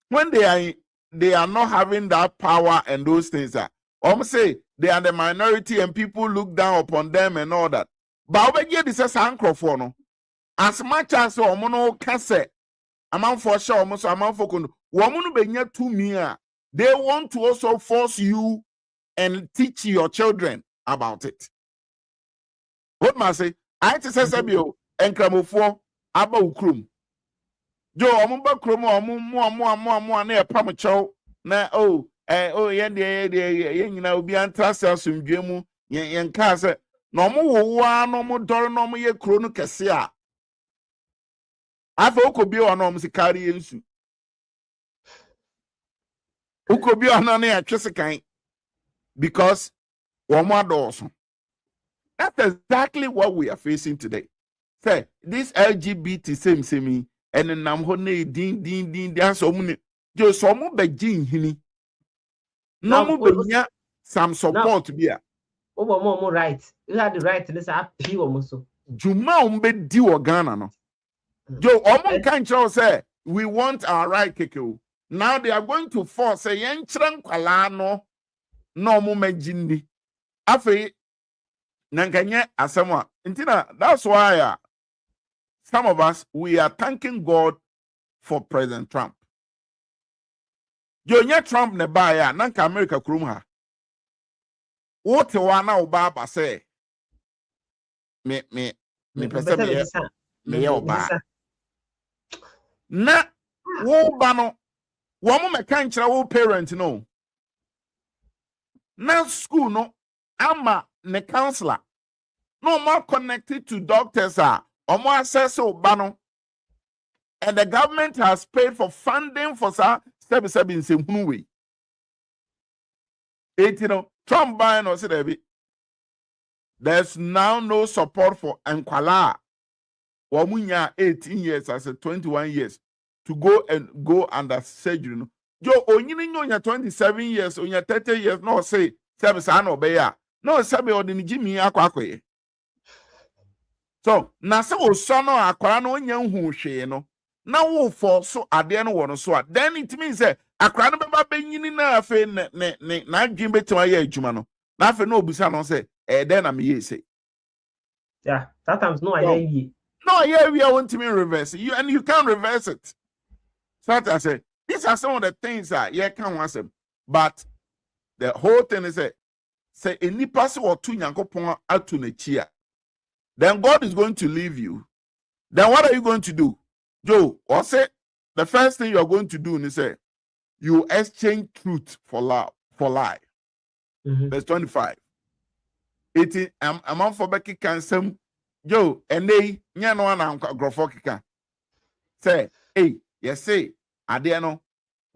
when they are not having that power and those things say they are the minority and people look down upon them and all that. But obege this is no. As much as omo no ka say amount for sure omo so amount for kono womo no benya to me they want to also force you and teach your children about it. What must say? I say sabio enkramofo aba ukrum. Jo omo ba krom omo mo na e pam chew na yen nyina obi antrase asomdwe mu yen ka se na omo wowa no mo dor no mo ye kro no kese a afa okobi wa no mo sikari yensu okobi wa no na ya twese because womo adoso. That's exactly what we are facing today. Say this LGBT same and nam ho na din so mu ne jo so mo begin hini no mo benya some support bia mo right you had the right to say api wo so juma be di wo Ghana no jo omo kan chiro say we want our right keke now they are going to force say yen kire nkwala no mo magindi afei nankanye asema ntina that's why some of us we are thanking God for President Trump. Yo nye Trump ne ba ya nanka America kurum ha. What wana oba say me pese me ya oba. Na wo ba no wo mo meka nkyira wo parent no. Na school no ama ne counselor. No more connected to doctors Omo access bano. And the government has paid for funding for sa 77 in same way. Trump buying or say there's now no support for Nkwala. Wamunya 18 years as a 21 years to go under surgery. Jo onyini nyonya 27 years, onya 30 years no say service an obeya. No sabe odini Jimmy akwakoye. So na se wo so no akwara no onya hu hwe no na wo for so ade no wo no so then it means say akwara no beba benyini na afe ne na adwin betima ya adwuma no na afe no obusa no say then am ye say yeah sometimes no I ye no yeah we want to reverse you and you can't reverse it. So I say these are some of the things that you can want them but the whole thing is say any person or two nyankopon atu na chia then God is going to leave you. Then what are you going to do? Joe, or say the first thing you're going to do is say you exchange truth for lie. Verse 25. 18 among for Becky can some Joe and they no one grofokika. Say, hey, yes, say, Adiano,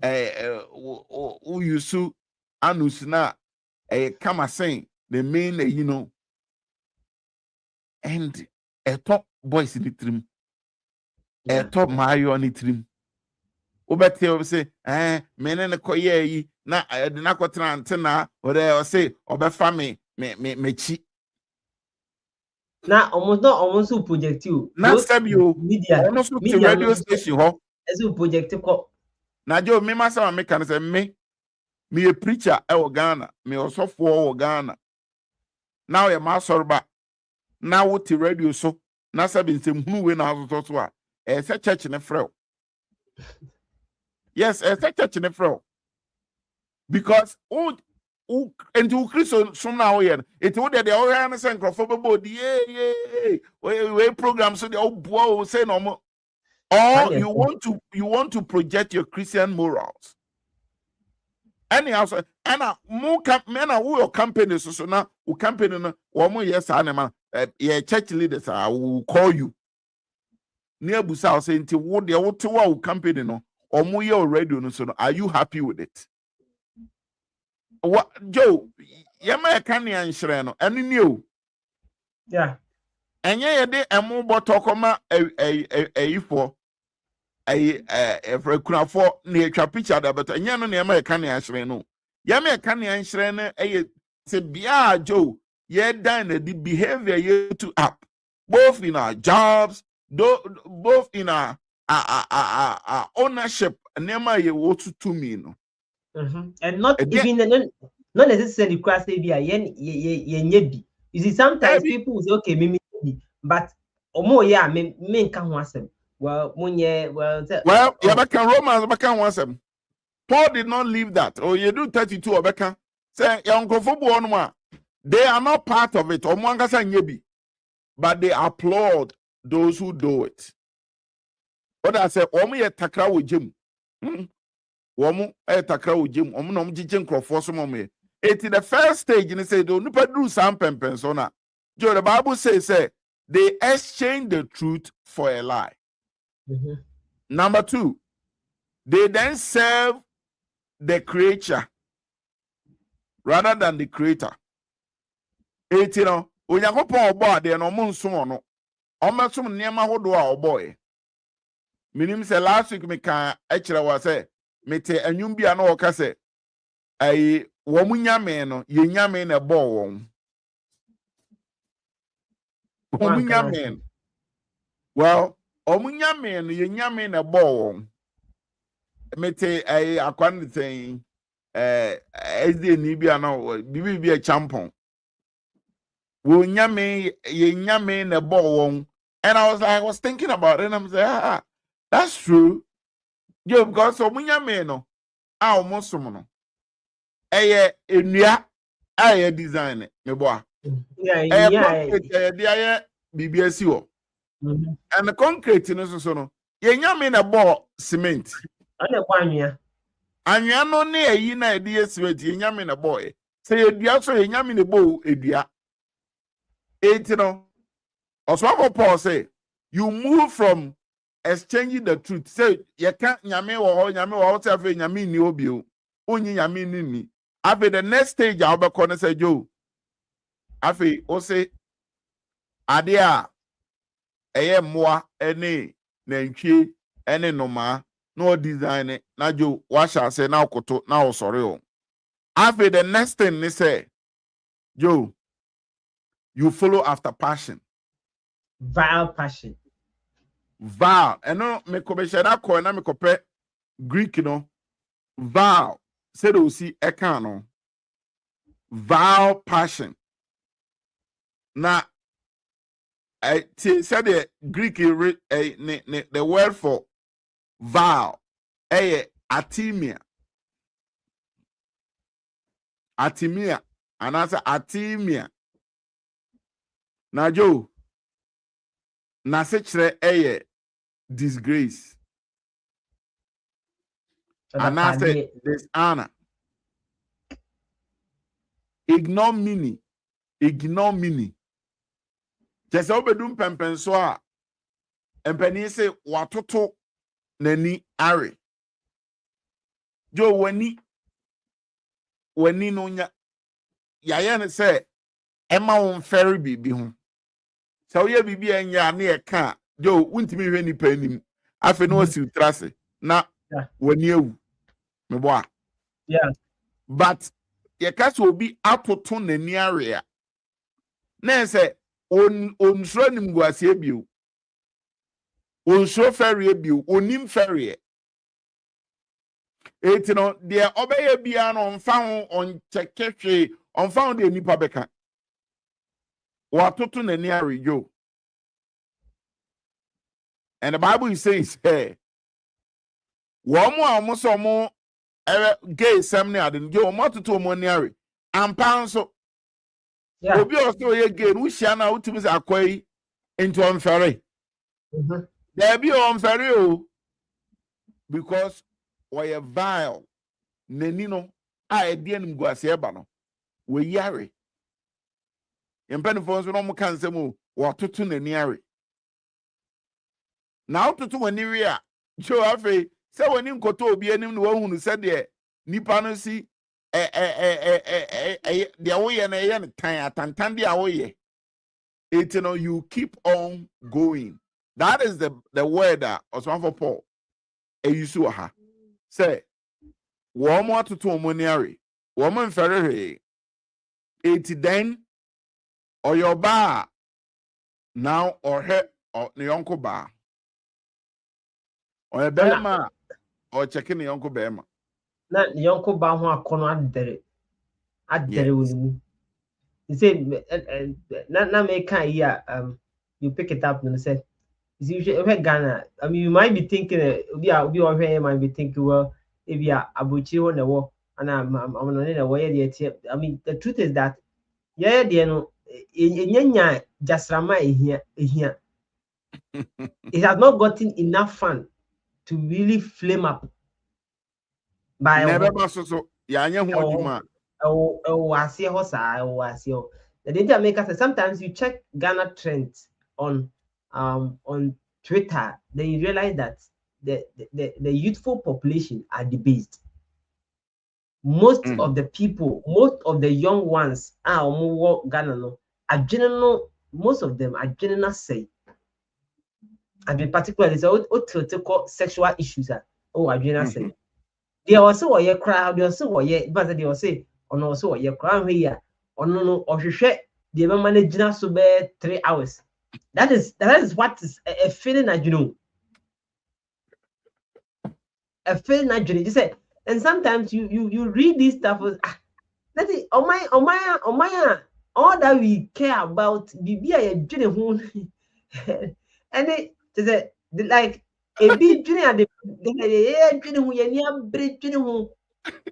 who you sue anusina kama saying the main and a top boys in the trim, a top Mario on the trim. Ubete say, menen koye na na kwatra antena or say obefa me chi. Na almost so project you. Na stab you Media. almost to Media radio station ho. As project ko. Na jo me masa me kan say me a preacher e Ghana, me osofo Ghana. Now ye ma sorba. Now what radio so na sabi nsem hunu we na azoto so a say church ne frɛ. Yes, say church ne frɛ. Because into Christian some now here it would the all understand crofobody we program so the old say no more. Or you want to project your Christian morals. Anyhow, so and more who your company so now who company no more yes anima church leaders I will call you. Near Busa say until what the what company no or more your radio no so are you happy with it? What Joe Yama Kanya and Shreno and new. Yeah. And yeah, they a more botokoma a for a for near picture that but and yan Yama Kanya and Shreno. Yama Kanya and Shreno a say bia Joe, yeah, done the behavior you to up both in our jobs, both in our ownership and never you want to me no. And not even not necessarily cross area yen. You see, sometimes people will say, okay, me, but more yeah, me can want them. Well, yeah, Romans back once them. Paul did not leave that. Oh, you do 32 or Becca. Say, young one. They are not part of it. But they applaud those who do it. What I say, Omi takra with Jim. Womu takra with Jim. No jijen crofo some me. It is the first stage, and they say, don't do some pempensona. Joe, the Bible says, they exchange the truth for a lie. Number 2, they then serve the creature rather than the creator. It, you know, when you go for board, they are no moon soon. Almost some near my boy. Minim say last week, me can actually was say, me te and you be an oka say, I womunya me no, ye nyame na bo womunya me. Well, omunya me no, ye nyame na bo me te akwan thing SD ni bia no bibi bia champon wo nyame ye nyame na bo and I was thinking about it and I'm saying that's true. Yo, because omunya me no almost no enua design me boa yeah BBS wo and the concrete no so no ye nyame na bo cement anwa no ne ayi na ede cement ye nyame na bo say edua so ye nyame na bo edua no also Paul say you move from exchanging the truth say ye can nyame wo say afi nyame ni obi o onyi nyame ni afi the next stage I be call say Joe afi o say ade a eye moa ene nantwie ene noma no design it na Joe washa say na okoto na osore o afi the next thing they say Joe you follow after passion, vile passion. Val, and no me kobeshada ko na me kope Greek no Val said o si ekano vile passion. Na I said the Greek the word for vile atimia and answer atimia. Na Joe na se chere disgrace and I say dishonor, ignominy just obedum pempenso a empani say watoto nani are Joe wani no nya ya ne say ema won ferry bibi ho so ye bibi enya na ye ka Joe wuntimi hwe ni panim afi no wasi trase na Yeah. When you me boy. Yeah. But your cats will be out to turn the near area. Nay say on running was a view. On so ferry view, on him ferry. It's no, dear obey beyond on found on check on found the nipa beka. What to turn the near you. And the Bible is saying, hey, one more almost more gay seminary, I didn't go more to money. And pounds so. Yeah. Obi also again, we shall now to Miss Aquay into unfair. There be unfair because we are vile. Nenino, I didn't go as ebano. We yari. In penny-phones, we no can say more, what to tune and yari. Now to two an area. Joe Afe, so when you go to be any one who said there, Nipanosi, the away and a time at Tantandi away. It's you keep on going. That is the word that was one for Paul. A Yusuha say, one more to two moniary, woman ferry. It's then or your bar now or her or the uncle bar. Or a Bema or checking the uncle Bema. Na the uncle ba ho akono adere with me. He said na make here you pick it up and say you should Ghana. I mean you might be thinking you might be thinking well if you are abuchi on the war and I'm on the way the I mean the truth is that yeah the no jasrama here it has not gotten enough fun to really flame up by never so yeah the data maker says sometimes you check Ghana trends on Twitter, then you realize that the youthful population are debased. Most of the people, most of the young ones are more Ghana no are general, most of them are general say. And in particular, it's all sexual issues are general say. They also a crowd, they also but they say on also a crowd here on no or they will manage to be 3 hours. That is what is a feeling that you know. A feeling that you say, and sometimes you read this stuff that is oh my all that we care about be a dream and it is like a big dream the dream who you break dream who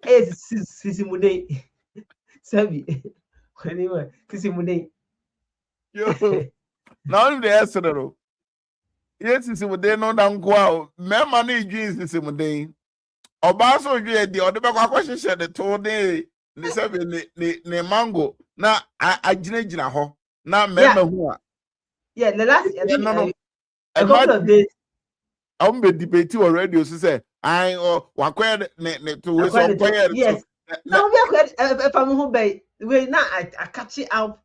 is Sisimude Sabi anyway Sisimude yo now the answer yes Sisimude no dan go out me man e dream Sisimude oba so dwe di o de be kwa hye de to de ni sabi ni mango na agina ho na me hu a yeah the last no a couple of days I'm be debate on radio so say I wakwe ne to so yes now we are if I'm who be we now I catch it up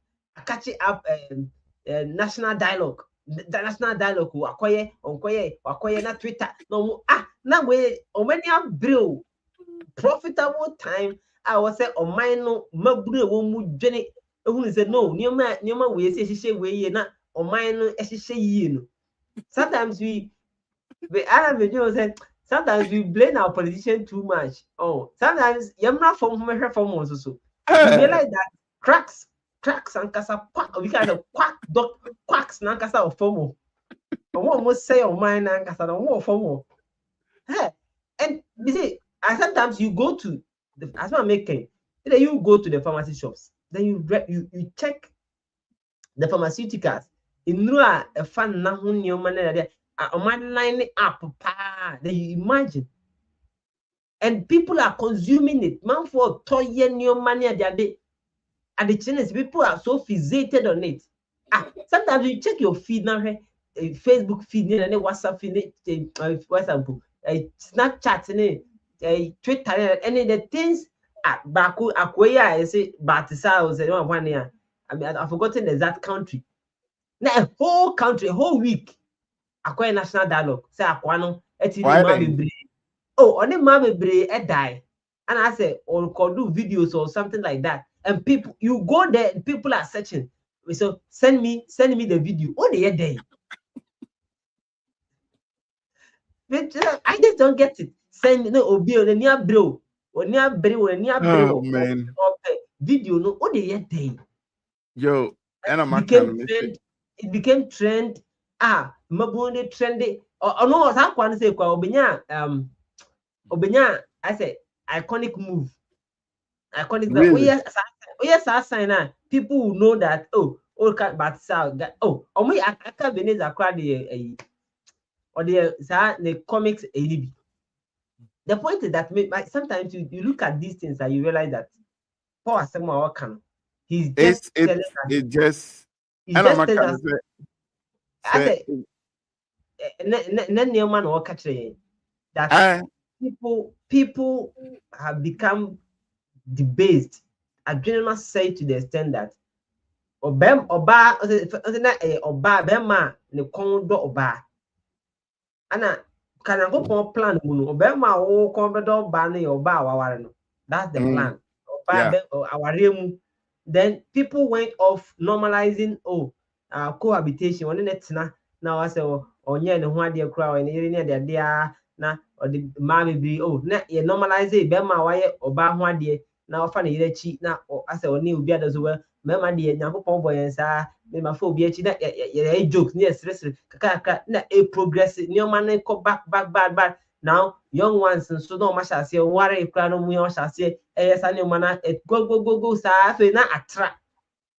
national dialogue the national dialogue wakoye na Twitter no na we o many abrew profitable time I was say o mine no mabrew wo mu dwene ehunu say no nioma we say hihye we ye na o mine no hihye yi no sometimes sometimes we blame our politicians too much. Oh, sometimes you're not from also. So you realize that cracks and kasa we kind of quacks and kasa of FOMO. I almost say on mine and kasa no more FOMO. Hey, and you see, sometimes you go to as I'm making, then you go to the pharmacy shops, then you check the pharmaceuticals. In a fan na hunyo manera line up, then you imagine. And people are consuming it. Man for toyen your money at their day. And the Chinese people are so fixated on it. Sometimes you check your feed now, Facebook feed, WhatsApp feed, WhatsApp, Snapchat, Twitter, any of the things Baku Akwaya, I say Batisa was 1 year. I mean, I've forgotten the exact country. Now a whole country, a whole week. Acquire national dialogue. Say Aquano, oh, on the mama bre die. And I say, or could do videos or something like that. And people, you go there, and people are searching. So send me the video. Oh, the day. But I just don't get it. Send no obi on near bro. Or near bro, or near bro. man. Video no oh the day. Yo, and I'm it became trend. Mabonde trendy. Or no, I can't say Obenya, I said iconic move. Iconic really? Yes, sign people will know that but me I can't be or the comics The point is that sometimes you look at these things and you realize that Paul Asema can. He's just it just he's just telling us. I say, that people have become debased. Adrenal say to the extent that Obama ne kondo oba. Ana kana go plan munu Obama o kombedo oba ne oba waware no. That's the plan. Then people went off normalizing cohabitation. One netina now I say onye ne ho ade kura o ne yiri ne de na or the mommy be na ye normalize it bema waye oba ho ade na ofa ne yiri chi na I say oni obi adazo we mema de nyankopon boy nsa me ma fa obi achi na ye jokes ne sresre kaka na progress ne o man ko back now young ones so no masha say ware kura no mu yon sha say sa ne mana go sa fe na attract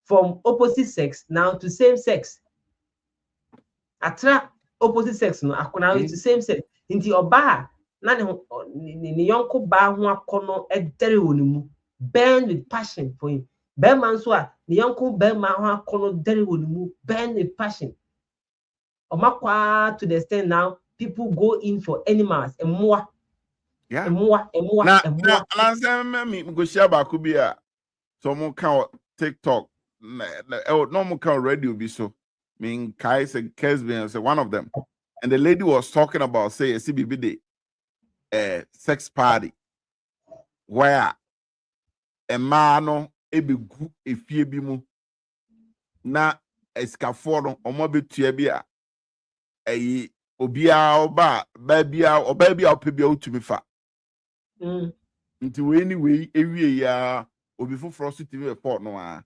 from opposite sex now to same sex. Attract opposite sex no akona to same sex. Inti oba na ne yonko ba ho akono edere wonimu burn with passion for him. Ben man so a ne yonko ben ma ho akono dere wonimu burn with passion. Omakwa to the extent now people go in for animals and more. Yeah. And more. And me go share back be a so mo count TikTok no mo count radio be so mean Kai said Kesby say one of them. And the lady was talking about say a CBB sex party where a man ebi gu efie bi mu na escafo no omo betua bi a eyi obia oba ba bia opebia otumi fa nti we anyway ewie ya obi foforo so TV report no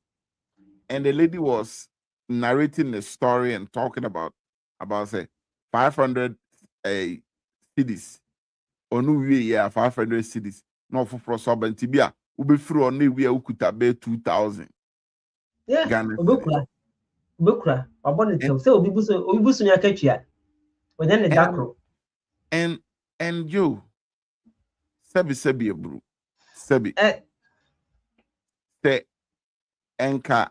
and the lady was narrating the story and talking about say 500 cities onu wie ya 500 cities no foforo so banti bia ubefiri on ewie ukuta be 2000 Ghana obekura abone tem say obi buso nya katua within the dark and you sebi bro sebi te enka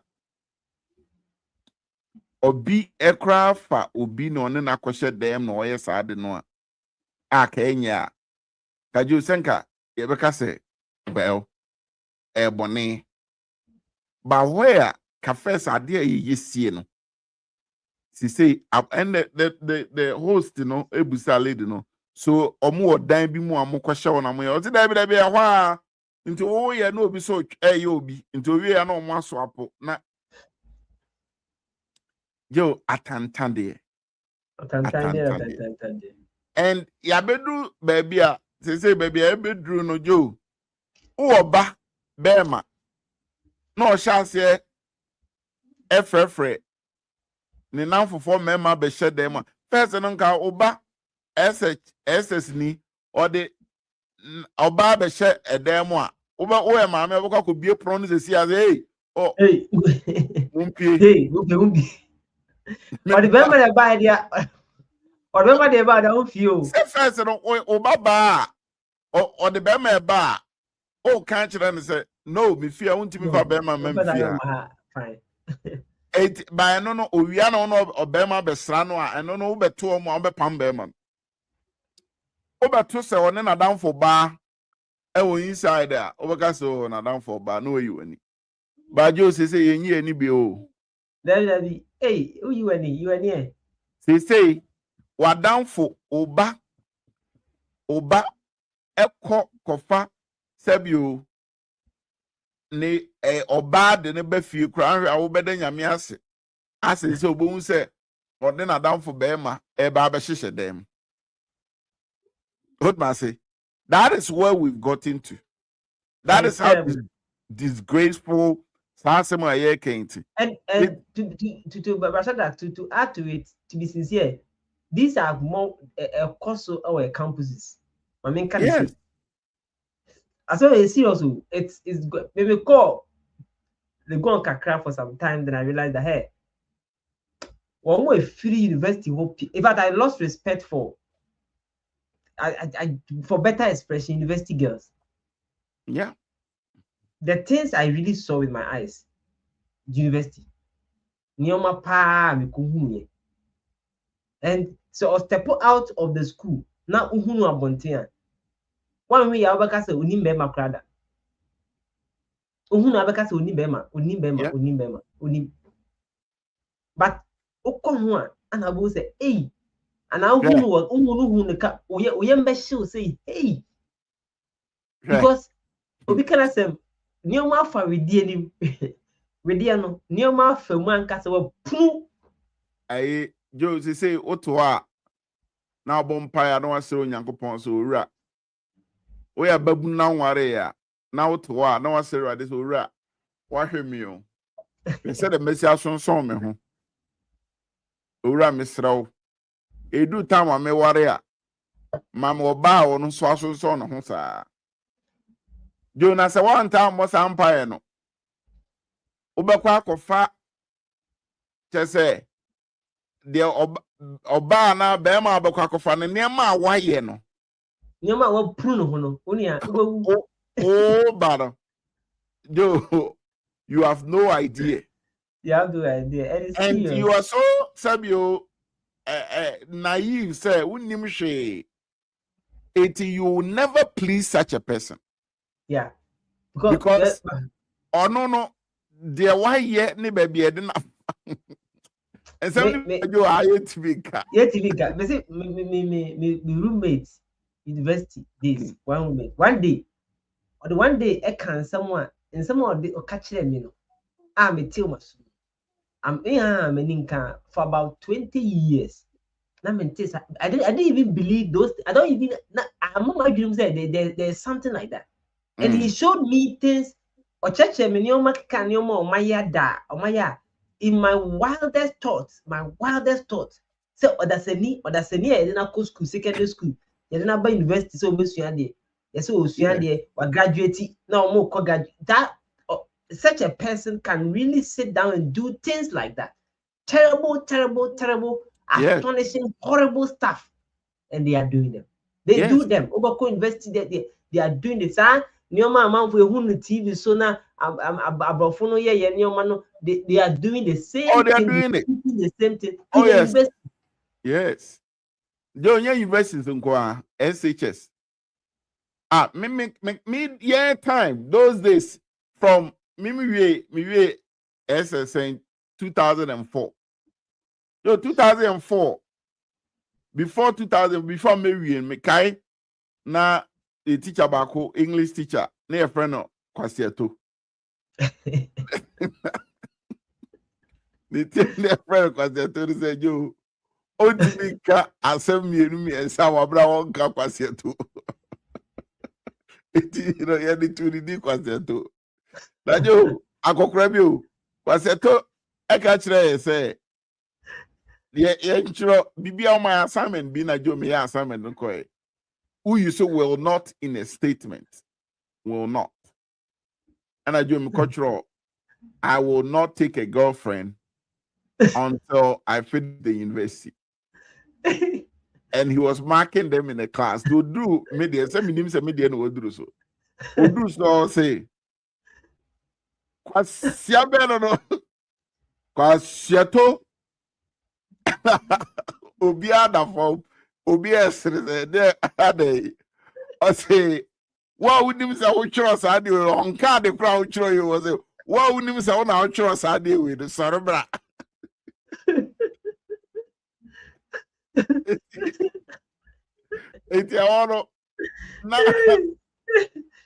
obi ekra fa obi no ne na kwhye dem no oye saade no a ka enya ka ju senka ye beka se well bone ba where ka first ade ye sie no si say and the host no ebusa lady no so omo odan bi mu amokwhye wona mo ye o ti da bi a nti wo ye na obi so ye obi nti owie ya na omo aso apo na yo atantande and ya bedu baby a say baby e bedru no jo wo ba bema no chance efrefre ni nanfofo mema be hye dem first no nka oba ss ni or the oba be hye edem a wo ma me bo kwa bie pro no sesi as hey umpi or the member the buy dia or remember the about don't feel say first no oba ba or the bema ba o kan kire no say no me fear won't me fa bema me fear fine by no owia no obema besra no a eno no wo beto omo obepam bema wo beto se one na dan for ba e wo inside a obeka so na dan for ba no you ani ba jo say yenyi ani bi o daddy who you ani say wa dan for oba eko kofa sabio ne oba de ne ba fie kura ahwe a wo beda nyame ase se obon se ode na damfo be ma e ba be hyehyɛ dem. What must say? That is where we've gotten to. That is how disgraceful Sasema Aye Kenti. And to add to it, to be sincere, these are more a course of our campuses. I mean, can yes. As well as seriously, it's good. Maybe call they go on Kakra for some time, then I realized that hey, one way free university hope. In fact, I lost respect for I for better expression, university girls. Yeah. The things I really saw with my eyes, university. Nioma pa me kuhunye. And so I step out of the school. Now uhunu abontia. One way abaka say unimbe makrada. Uhunu abaka say unimbema. But okohua and abu say hey. And now uhunu ka oyembe show say hey. Because obi kana say nioma fa wedi anim. Wedi ano nioma fa mu anka say wa pu. Aye Joe say otoa na bompaya na wasere onyankopon so owura. We are babu na nware ya na otoa na wasere ade so owura. Wa hwemi o. They said the message sonson me ho. Owura mesrawo. Edu time me ware a mam oba wo no so asonson no ho saa. Jonas one time mo sampae no. Obekwa akofa chese de oba na be ma obekwa akofa ne niam a waye no. Niam a wa pru no ho no. Oni a Oh bad. Joe, you have no idea. You have no idea. And you are so sabio naive say unim hwe. You will never please such a person. Yeah. Because no there why yet ni baby e na and so you are yet to be me say me roommates university days one day or the one day I can someone and someone they catch them me no me tell my I'm meninka for about 20 years. I didn't even believe those. I don't even. I'm not my dreams. There's something like that, and he showed me things. In my wildest thoughts. So that's any. I didn't go school, secondary school. I didn't buy university. So we graduating now. More graduate that. Such a person can really sit down and do things like that. Terrible, astonishing, horrible stuff. And they are doing them. They do them. Obako University, they are doing this. Nioma man for who TV so now they are doing the same thing. They are doing the same thing. Oh, yes. Yes. Jonya universities in SHS. Me time those days from me SSN 2004. 2004. Before me kai na a teacher bako English teacher na friend no Kwasiato. The friend Kwasiato say yo odimika asem mienu mi ensa wabra won ka Kwasiato. You know ya di tu di Kwasiato. Na yo akokora bi o Kwasiato e ka kire say bibia my assignment be na jo me assignment nko who you say will not in a statement will not and I do me cultural I will not take a girlfriend until I finish the university. And he was marking them in the class to do media say media no do so do so say Kwasiabe no Kwasiato Obiada from OBS there I say what would him say church I do on card the crowd show you was what would him say on our church I deal with the cerebra. It's na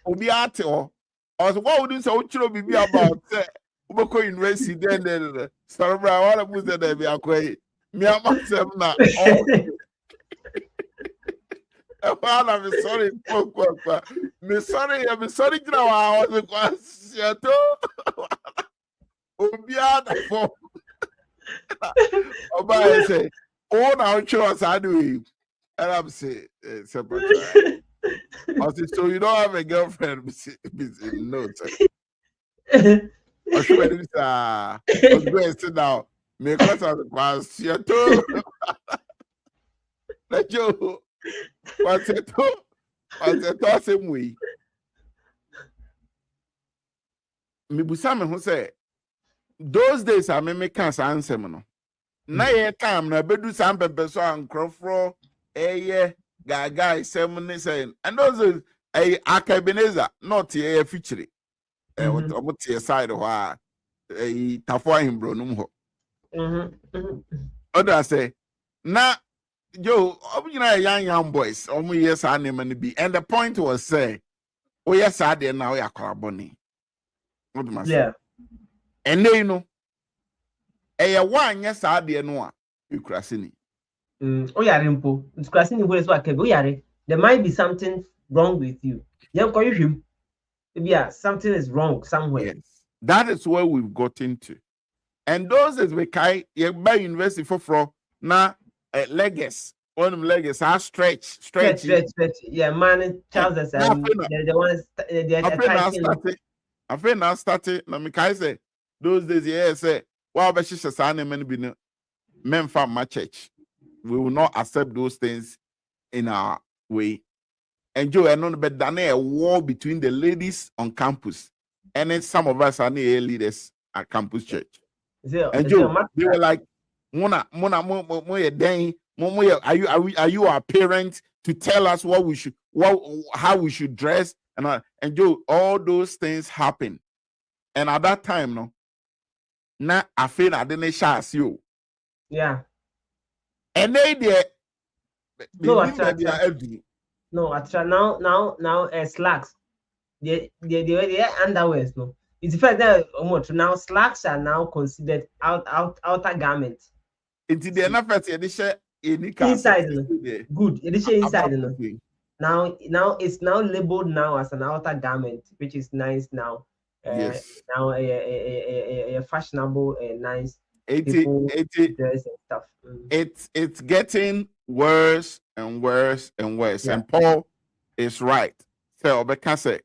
obi ate o was what would you say uchro bibi about ubeko university then cerebral wala buze da bi akwai me amasem na oh I'm sorry, me sorry, now I was because Obiada for Oba say, oh, now choose I do. And I'm saying, separate. I said, so you don't have a girlfriend? No, sir. I should have going sit down. Because I was let you. What's it same way? Mibusame who say those days I make answer no. Na ye time na bedu sam pepe so ankrofro eye gaga semni saying and those Akabeneza not ye feature what your side ho a tafo himbro num ho. Other say na Joe, you know, young boys, almost yes, I name and be. And the point was say, oh, yes, I did now, you're carboni. What must Yeah. And they know, a one, yes, I did know, you crassini. Oh, yeah, Rimpo. It's crossing the ways what go yare. There might be something wrong with you. Yeah, call him. Yeah, something is wrong somewhere. Yes, that is where we've got into. And those is we kai, you buy university for now. Legs, one of them legs are stretch. Yeah, man, trousers and the ones I feel now started. Let me say those days, yeah, say, well, but she's a son and be men from my church. We will not accept those things in our way. And Joe, I know but done a war between the ladies on campus, and then some of us are near leaders at campus church. And Joe, they were like, Mona, are you our parents to tell us what we should, how we should dress, and Joe, all those things happen, and at that time, no, na I feel I didn't share you, yeah, and they no, now slacks, they underwears, no. It's the fact that now slacks are now considered outer garments. Into the NFS edition inside good edition inside now it's now labeled now as an outer garment, which is nice now. Yes, now a fashionable nice 80 dress and stuff. It's getting worse and worse and worse. Yeah. And Paul is right. So Obeka say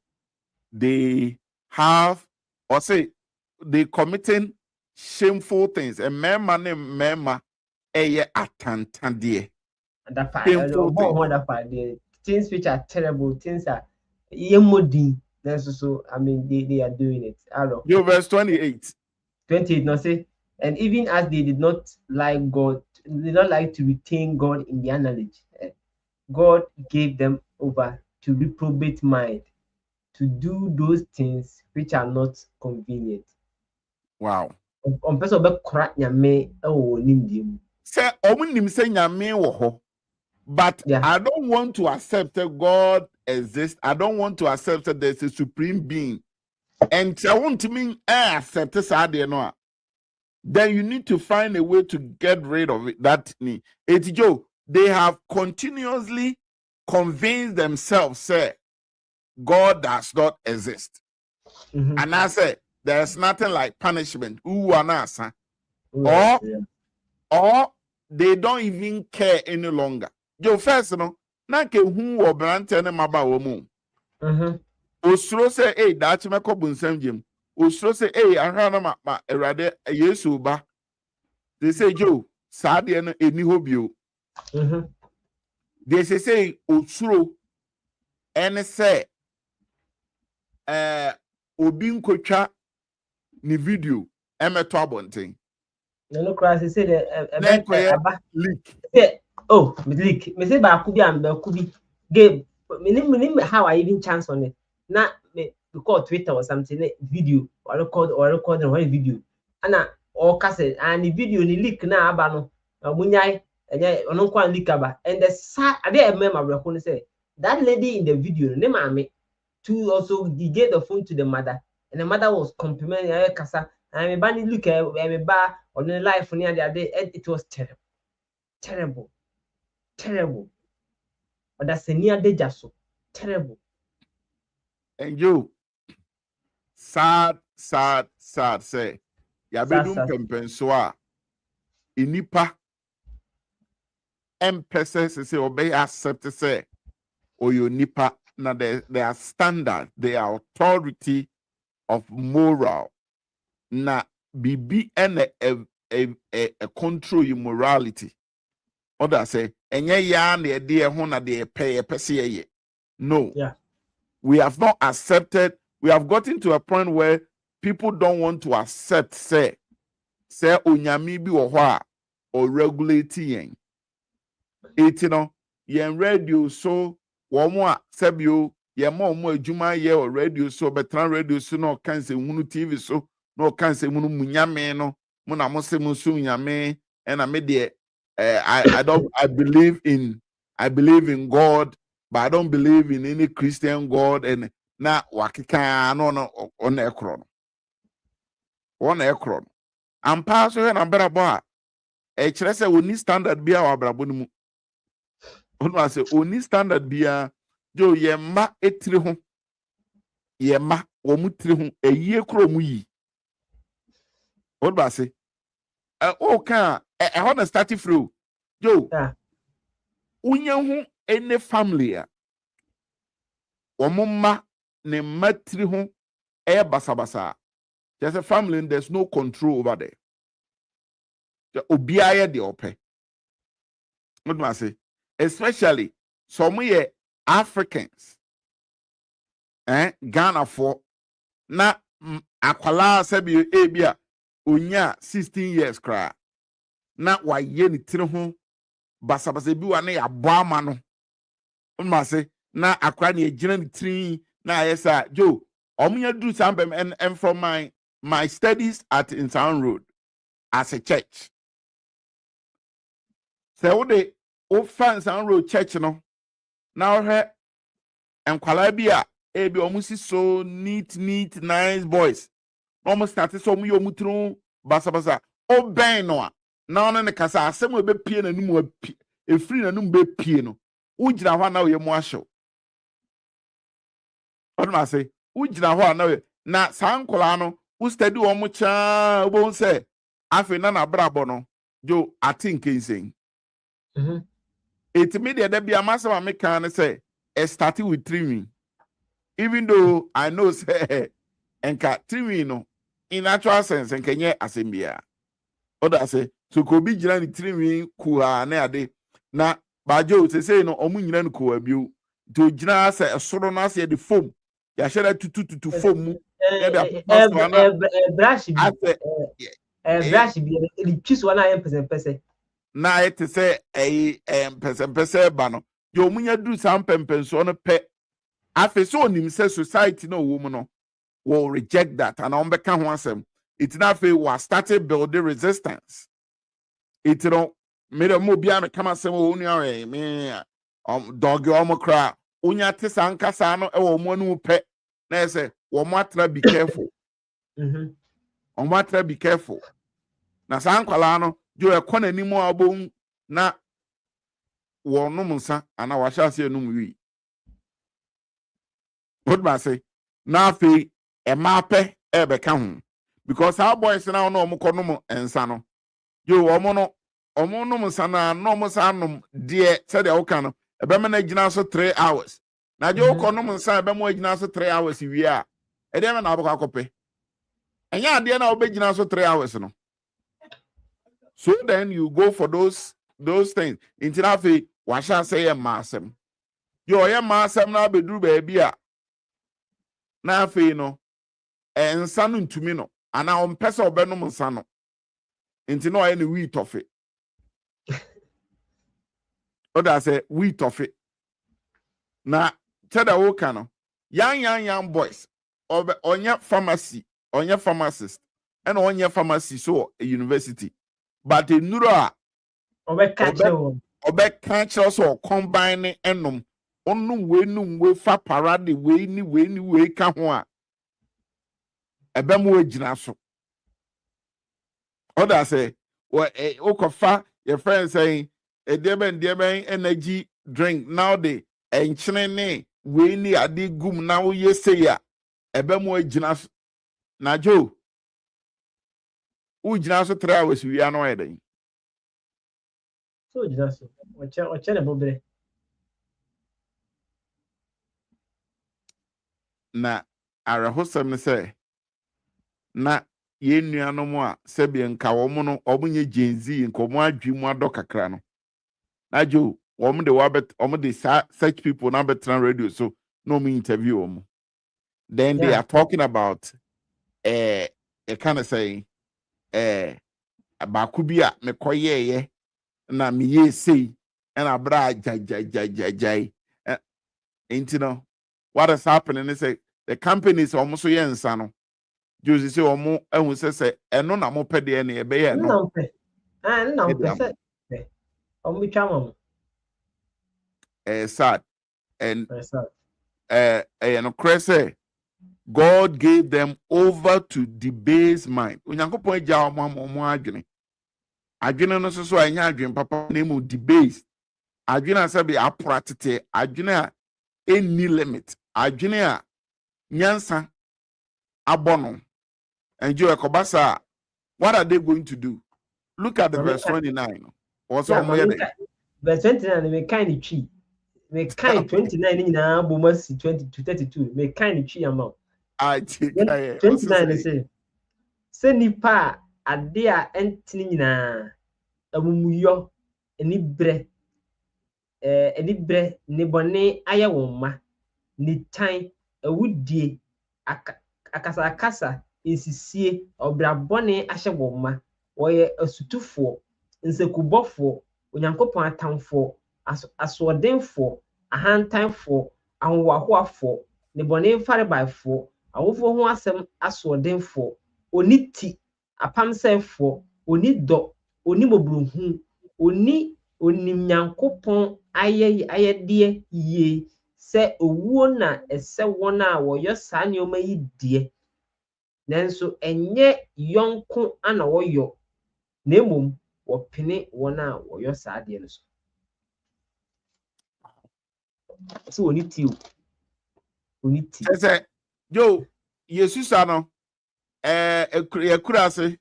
they have or say they committing shameful things. And memma atantandie. And that part, things which are terrible, things are yemodi. So I mean they are doing it. Yo, verse 28. 28 now say, and even as they did not like God, they did not like to retain God in their knowledge, God gave them over to reprobate mind, to do those things which are not convenient. Wow. On person be kora nyame ewo nimdim. Say omunim say nyame wo ho. But yeah. I don't want to accept that God exists. I don't want to accept that there's a supreme being. And I want to mean accept this idea no. Then you need to find a way to get rid of it. That it's Joe. They have continuously convinced themselves, say, God does not exist. Mm-hmm. And I say, there's nothing like punishment. Or they don't even care any longer. Joe, first, no, na ke who or brante ne maba womu. Osro say, hey, that's my cobun semjim. Osro say, hey, ahana ma erade yesu ba. They say, Joe, sadi eno eni hobio. They say, Osro, and say, obi nkotwa ni video emeto abonten. No crash say the leak. Oh, leak. Me say ba kubi and ba kubi game. Me how I even chance on it. Na me record Twitter or something video or record one video. Ana or cassette and the video ni leak na aba no. Munyai and ono kwa leak aba. And the sa ade remember we say That lady in the video, ne maame, to also he gave the phone to the mother, and the mother was complimenting her kasa. And me bani look at me ba on the life near the day. It was terrible, terrible, terrible. But that's a near deja so terrible. And you, sad, say, Yabedum Sad. Pempenswa, Inipa, emphasis say, obey accept to say, or you nipa, now their standard, their authority of moral, na bibi and a control your morality. Other say, and ya the dear hona de pay a pesi. No. Yeah. We have not accepted. We have gotten to a point where people don't want to accept, say onyami bi wo ho or regulating. It yen radio so womo sebio ye mo adwuma ye or radio so betran radio so no kan se hunu TV so no kan se hunu munyame no mo na mo se mo so nyame and I believe in God, but I don't believe in any Christian God. And na wakika no on ekron. On ekron. I'm passing and I'm better boy. A chrese only standard be our brabonimu. On say only standard be a jo yema etri ho. Yema omutri ho a ye kromu yi. What do I say? Okay, I want to start it through. Yo, unyahu any family ya. Wamumma ne matri ho basabasa. There's a family and there's no control over there. Obiaya de ope. What do I say? Especially some Africans. Ghana for na akwala sebi ebia unya 16 years cry. Na wa ye ni tiri ho basabasa bi wa na ya boama no. What say? Na akwa na ejina ni tiri na yesa Joe. Omunya do something and from my studies at Intown Road as a church. So they fans Intown Road church no. Now her and Kwalabia ebi almost so neat nice boys. Almost started so mu yomutru basabasa. O ben no. Now na kasa asem we be pie na num e free na num be pie no. Ujira ho na we mu ahyew. What I say? Ujira ho na we na sankola no u study wo mu cha obo say afi na brabo no jo atin kensen. It media that be a massive American say starting with trimming. Even though I know say enka trimming no in actual sense and kenye asembia. Oda say so ko bi jira ni trimming kuha na ade na bajo say no omu nyina no kuha biu to jina say soro na say the foam ya share tutu foam mu brush be the choose one person na it say person ba no yo munya do sam pempenso no pe afi so onim say society no wo mu no will reject that and on beka ho asem it na fe was started building resistance it no me dem obia me kama asem o nua me dog omokra unya te sankasa no e wo mu anu pe na say wo matra be careful matra be careful na sankwala no jo e kona ni mu abon na wo no nsa ana wa sha se enum wi what ma say na fe e mape e be ka ho because our boys now no omko no ensa no jo omo no nsa na no mo sa nom de se de wo ka no e be me na gina so 3 hours na jo ko no nsa e be mo gina so 3 hours wi a e de me na aboko akope enya ade na obegina so 3 hours no. So then you go for those things. Inti na fe wa sha say e masem. Yo ye masem na beduru ba bia. Na fe no ensa no ntumi no ana on pesa obenom nsa no. Inti no any wheat of it. Oda say wheat of it. Na tada wo ka no. Young boys onya pharmacy, onya pharmacist and onya pharmacy so a university. But in Nura, Obe catch us or combine enum onu we fa parade we ni ka ho a ebe mo agina so oda say okofa your friend saying deben energy drink now the enchene ne we ni ade gum na wo ye say ya ebe mo agina so na jo ugina so 3 hours wi ano eden so agina so oche na bobre na arahosam ne say na ye nuanom a sebe nka wo mo no omunye genzi nkomo adwemu ado kakra no na jo wo mo de such people na betra radio so no me interview wo then they are talking about kind of saying abaku bi a me koyeye na me ye sei and abra jai no what is happening is the company is almost so yensa no Josie say omo ehun say eno na mo pede na ebe ye no no pe omo bitwa sad and no crese God gave them over to debase mind onyankopon ja omo adwene no so anya adwen papa na mu debase adwene asabe apratete adwene a any limit adwene a nyansa abono. And Joe Kobasa, what are they going to do? Look at the verse 29. Also, verse 29, me kind of cheap. Me kind 29 in a boomers 20 to 32. Me kind of cheap amount. I think 29 is say nipa adea entini na amumuyo eni bre ni bone aya woma ni tan awudie akasa insisie obrabone ahye woma woye asutufo nsekubofo onyankopon atamfo asodenfo ahantanfo ahwahoafo ne bone mfarebaifo awofo ho asem asodenfo oniti apamsefo onido onibobruhu onimnyankopon ayede ye se owuo na ese wona woyo saa nyoma yi die nanso enye yonko ana woyo nemom wopene wona woyo saa de no so oniti say yo yesusa no ekurase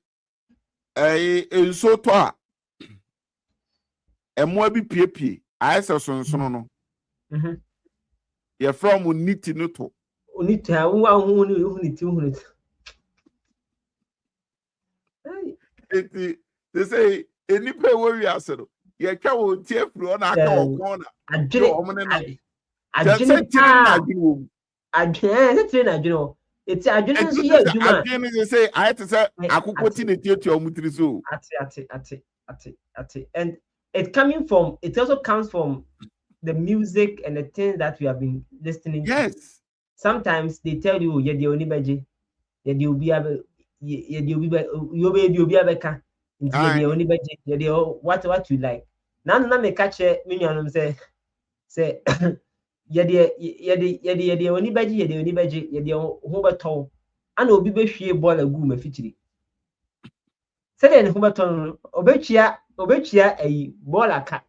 enso to a emo bi piepie ayese sonsono no ye from uniti no to oniti a wo ahu ni uniti they say any pay where you are so ye twa wo tie fru na aka wo kon na adwene eti adwene so ye adwuma adwene say I to say akokoti na tie omutiri so ati and it also comes from the music and the things that we have been listening to. Sometimes they tell you ye de onibaje ye de obi abeka nti ye de onibaje ye de what you like na me catch me nuanom say ye de onibaje ye de ho beto ana obi behwie ball agu mafitiri se de ne ho beto obetwia ayi ball aka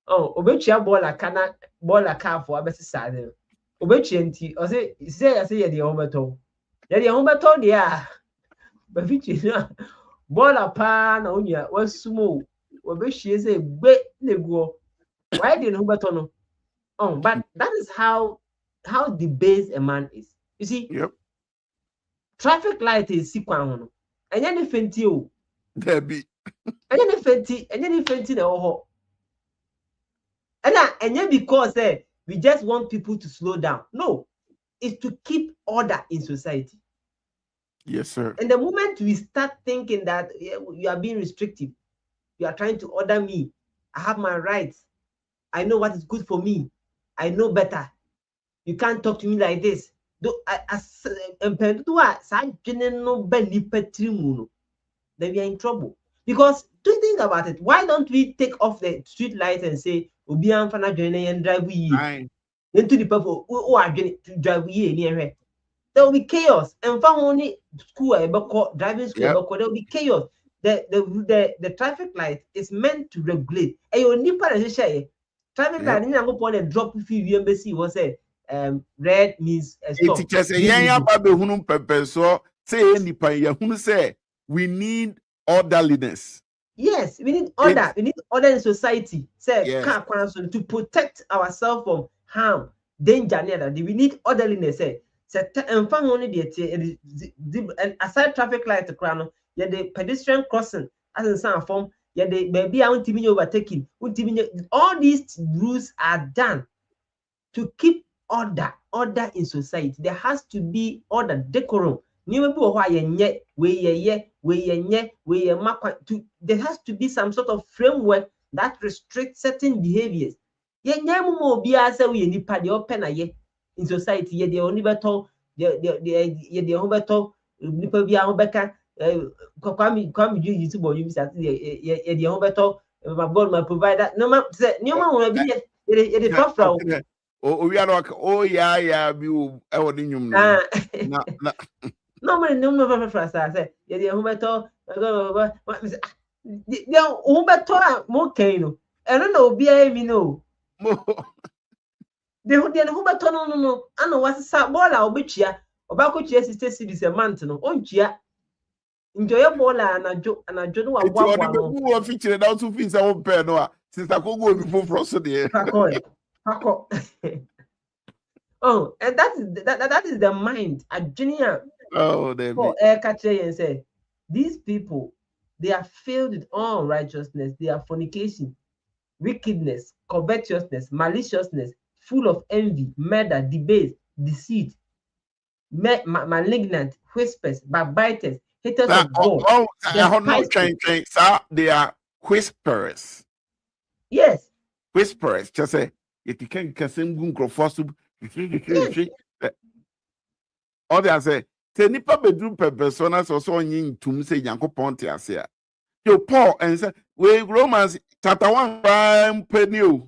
obetwia ball aka na ball aka afo abesisa de obetwia nti o say ye de ho beto de a bafitiri na ball apa na onya wasumo obehwie say gbe neguo why de ne ho beto no but that is how debased a man is. You see, traffic light is sikwan no. Enya ne fenti o. There be. Enya ne fenti na oho. Enya because we just want people to slow down. No, it's to keep order in society. Yes, sir. And the moment we start thinking that you are being restrictive, you are trying to order me. I have my rights. I know what is good for me. I know better. You can't talk to me like this. Then we are in trouble. Because do you think about it? Why don't we take off the street lights and say, Obian Fana Joine and drive we? into the people who are going to drive here near. There will be chaos. And found only school driving school Yep. there will be chaos. The traffic light is meant to regulate. And you need to share traffic light. You go on a drop if you embassy was a red means a stop. It just a young baby who pepper so say nipa ya who say we need orderliness. Yes, we need order. We need order in society. Say Yes. to protect ourselves from harm, danger. We need orderliness. Say and found only the aside traffic light to crown. Yeah, the pedestrian crossing as in some form. Yeah, the baby I want to be overtaking. All these rules are done to keep order in society. There has to be order, decorum. There has to be some sort of framework that restricts certain behaviors. In society, the only battle, the homebattle, people be our becker, come you to boy, you said the homebattle, my provider. No man, no man will be a tough. We are like, oh yeah, you no man, no for us. I said, yeah, the homebattle, the homebattle, more cane. I don't know, be a me no. The homebattle, no, I know what's a ball I'll be here. About chia sister cities a month, no, on chia. Enjoy your ball and I joke and I don't know what featured out to fees our pair no since I could go before frost there. Oh, and that is the mind. A genius. Oh, they and say these people they are filled with all unrighteousness, they are fornication, wickedness, covetousness, maliciousness, full of envy, murder, debate, deceit, malignant, whispers, backbiters, haters of God. They are whisperers. Yes. Whisperers. Just say if you can't all they say, nipa bedroom per persona so yin tum say Yankopon te ase. Yo Paul and say we Romans chapter 1 penny.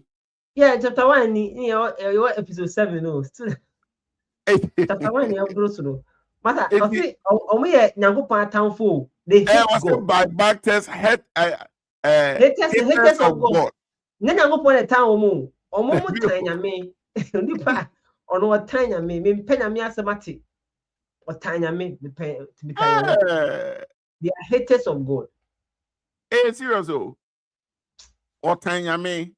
Yeah, chapter 1 you episode 7 no. Chapter 1 you go through. Matter I say Yankopon townful. They hate God. By backers haters of God. Ne Yankopon town mo. Omo mo tan nyame. Nipa ono watan nyame me mpe nyame asemati. Watan nyame me to be kind. They are haters of God. Serious oh. Watan nyame.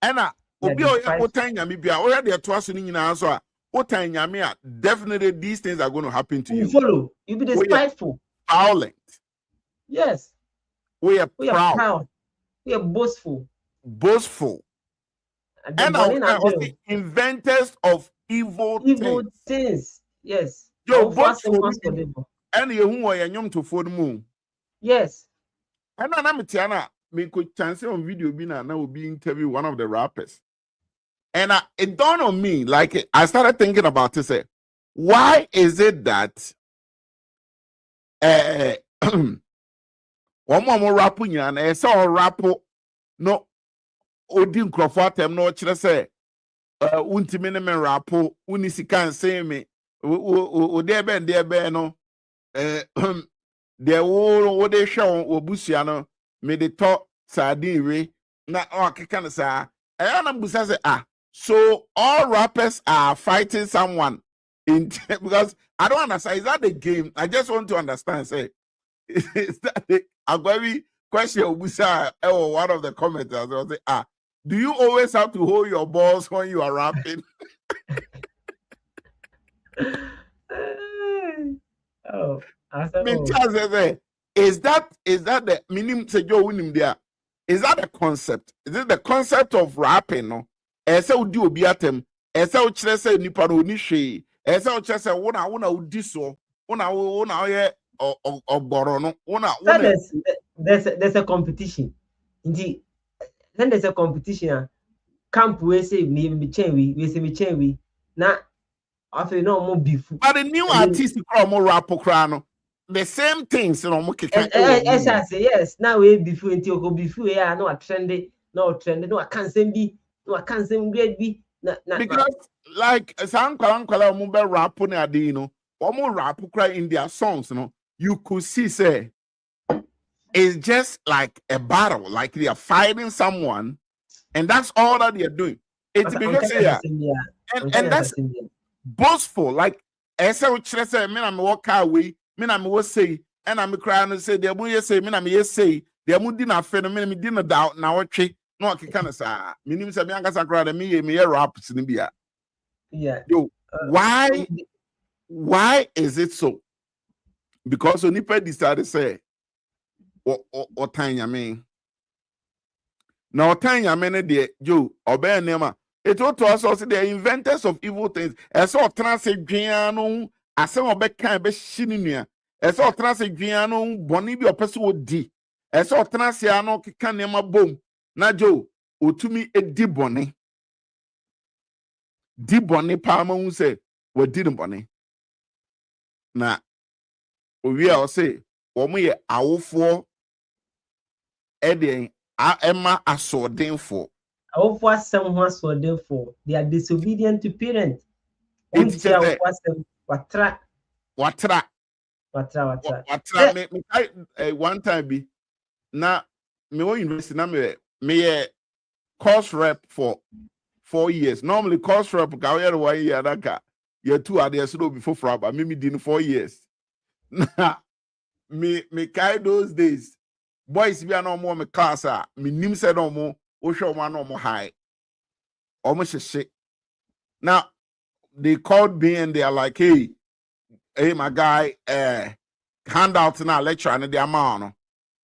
Ena obi o watan nyame bia o de to aso ni nyina so a watan nyame a definitely these things are going to happen to you. Follow. You be despiteful. Violent. Yes. We are proud. We are boastful. And the inventors of evil things. Yes. Yo, boastful. And you who are young to for the moon. Yes. And I'm Tiana. Me could chance on video being now will be interview one of the rappers. And it dawned on me, like I started thinking about to say, why is it that one more rapping and I saw a rapper no Odin Crawford no chere say untimi ne me rapo uni sika nse me o de be no de wo de hwe obusua no me de to sardine we na o keka no sa na busa say so all rappers are fighting someone in because I don't understand. Is that the game? I just want to understand. Say is that the Agwabi question obusa one of the commenters was say do you always have to hold your balls when you are rapping? Is that the minimum? Say Joe winning there. Is that the concept? Is it the concept of rapping? No. Ese udi obi atem. Ese o kire say nipa no ni hwe. Ese o kire say wona udi so. Wona ye ogboro no. There's a competition. Indeed. Then there's a competition. Camp we say we say we na after no more beef. But the new artist more rap no. The same things no more yes. Now we beef into go beef we are no trendy, no I can't say be No, I can't say grade B. Because like some kwala mumbe rap on adino, or rap cry in their songs, you could see say it's just like a battle, like they are fighting someone, and that's all that they are doing. It's because and that's boastful, like ese uchre say me na me walk away, me na me wo say, and I'm crying and say they mu say, me na me say, they mu di na fe no me di na doubt na watwe. No, I can't say. Minim say me angasa cry me rap sinibia. Yeah. Yo, why is it so? Because Onipa decided to say, or tanya me. Now tanya me de Joe obey nema. It ought to us also the inventors of evil things. As all transit giano, as some of can be shinia. As all transit giano, bonibi or person would di. As all transiano can nema boom. Na Joe, utumi e di boni. Di boni palma who say, we didn't boni. Na we are say, we are our for Eddie, Emma asording for. Our for someone so therefore they are disobedient to parents. It's Watra. One time be na me wo university na me course rep for 4 years. Normally course rep ka we 1 year that you 2 others so before for about me did 4 years. Na me kai those days boys be no more me class me nim said no more o show one no more high. Almost shit. Now they called me and they are like, hey my guy, handout now lecture and the amount.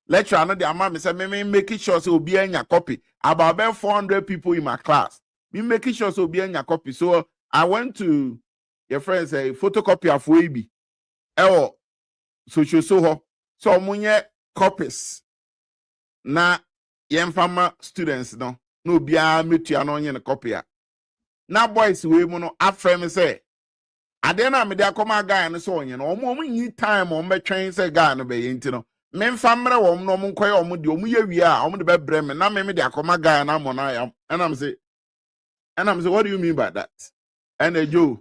Lecture and the amount, me say me making sure so be in your copy. About 400 people in my class. Me making sure so be in your copy. So I went to your friends a photocopy of Weibi. So munye copies. Na yen farmer students no biya metu ya no yen copy. Na boys we mu no afre me say adena me dey come guy no so onye no omo nyi time o metwen say guy no be yenti no me mfa mre wo no mo nkoye omo de omo ye wi a omo de be bre me na me dey come guy na mo na ya and I'm say what do you mean by that? And Joe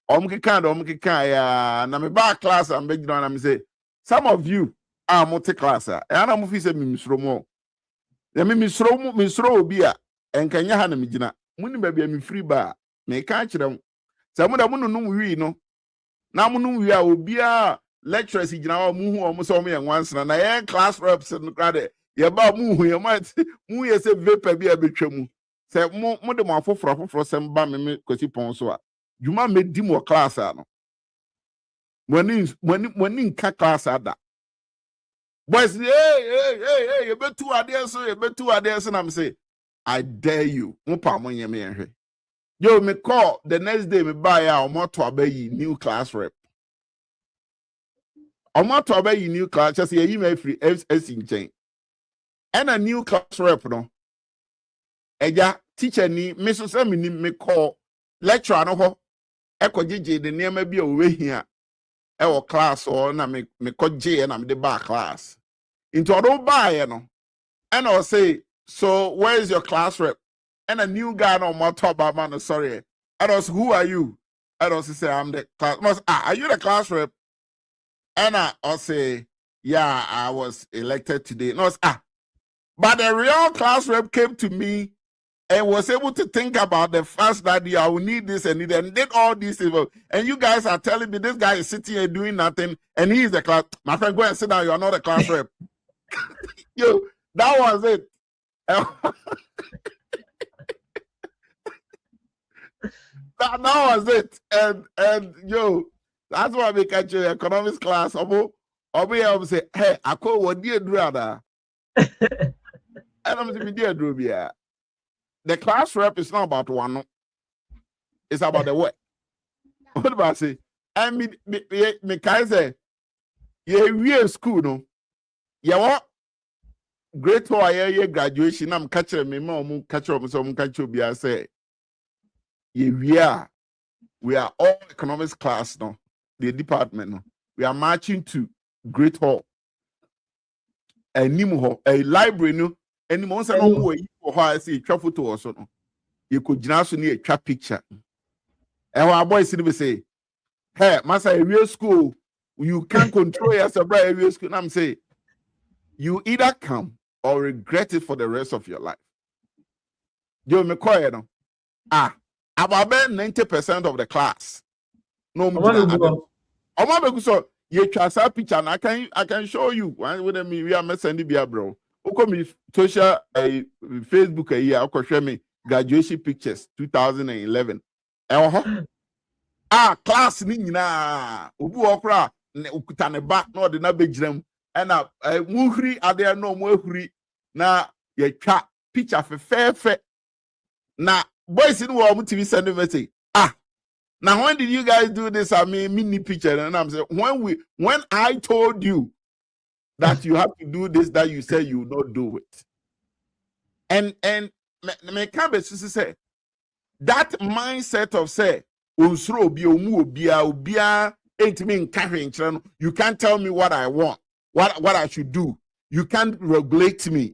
omo kika ya na me ba class am be gina na me say some of you are multi class and I'm fi say me misro mo ya me misro obi a enkanya ha na me gina muni ba bia me free ba me ka kire Samuda munu wi no na munu wi a obia lecturers gina wa mu hu o so mo yan wansana na ye class reps no krade ye ba mu hu ye mat mu ye se vapor bia betwa mu se mo de mo afoforo sem ba me kwasi pon so a juma me di mo class a no wani nka class ada boys hey ye betu ade so na me say I dare you mo pa mo nyem ye hwe. Yo, me call the next day me buy a moto abayi new class rep. A moto abayi new class just ye me free S in chain. And a new class rep no. Eja teacher ni me so say me call lecturer no ho. Eko jeje de name bi owe hia. E wo class or na me call J na me de bar class. Into odo buy no. And I say, so where is your class rep? And a new guy on my top about man, sorry. I was, who are you? I was say, I'm the class. Are you the class rep? And I say, yeah, I was elected today. No, but the real class rep came to me and was able to think about the fact that I will need this and did all these things. And you guys are telling me this guy is sitting here doing nothing and he is the class. My friend, go and sit down. You are not a class rep. Yo, that was it. That was it, and yo, that's why we catch you economics class. Obo say, hey, I call what dear brother. And I'm saying, dear Drubia. The class rep is not about one, it's about the what. What about say? And me can say, yeah, we are school, no. Yeah, what? Great for a graduation. I'm catching me, mom, catch up, some catch up. I say. Yeah, we are all economics class now. The department now. We are marching to Great Hall. A Nimu Hall, a library no. Any months no way for how I say travel to us no. you could just need a trap picture. And our boys will say, hey, Master, area school, you can't control yourself by area school. And I'm saying, you either come or regret it for the rest of your life. You me quiet no. About 90% of the class. No, so you trust a picture and I can show you. One with me, we are sending me bro. Me social Facebook a year, show me graduation pictures 2011. Class ni na obu okra ukuta ne ba na ode na begiram na muhuri ade no muhuri na ye twa picture fe na boys in wo TV send message. Now when did you guys do this? I mean mini picture and I'm saying when I told you that you have to do this, that you said you will not do it. And me can be say that mindset of say you can't tell me what I want, what I should do. You can't regulate me.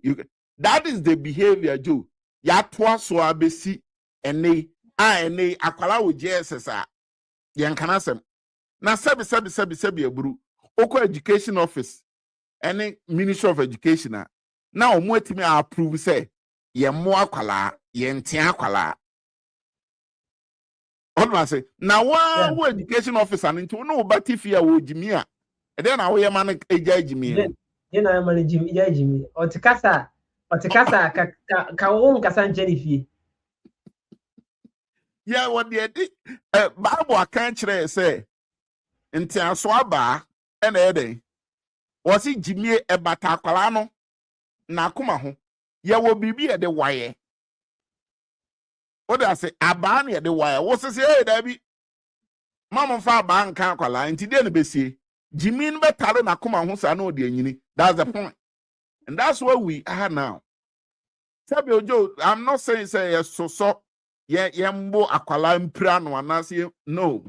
That is the behavior, Joe. Ya twa so abesi ene akwala wo JSS a yen kana sem na sebi aburu oko education office ene ministry of education na omo atimi approve say ye mo akwala ye ntia akwala on say na wo education officer nti no batifia wo jimi a e dey na wo ye man eja jimi ye na man jimi ya jimi otikasa ka wo nkasa ncheri fie. Yeah, what the Bible can't say until swaba and ede was it Jimmy e batakwalano na kuma ho ya wo bibi e de waye what I say abani e de waye wo se hey dabi mama fa ba nka akwala nti de no besie Jimmy no betare na kuma ho sa na ode anyini. That's the point, and that's where we are now. Sabi Ojo, I'm not saying say so yembo akwala mpira no anase. No,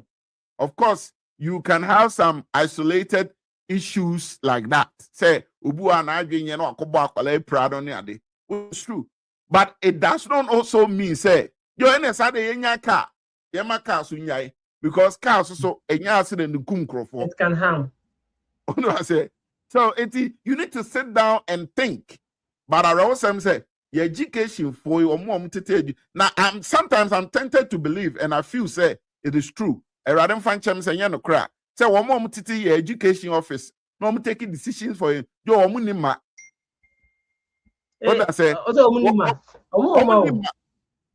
of course you can have some isolated issues like that. Say ubu ana adwenye no akobo akwala mpira no ne ade. It's true, but it does not also mean say yo ene sa de yenya car yema car so nyai, because car so enya accident no kum krofo. It can harm. No, I say so. You need to sit down and think. But I also say your education for your mom to tell you. Now, sometimes I'm tempted to believe, and I feel say it is true. I rather find chance say no cry. Say one mom to tell your education office. No, I'm taking decisions for you. Your money ma. What I say?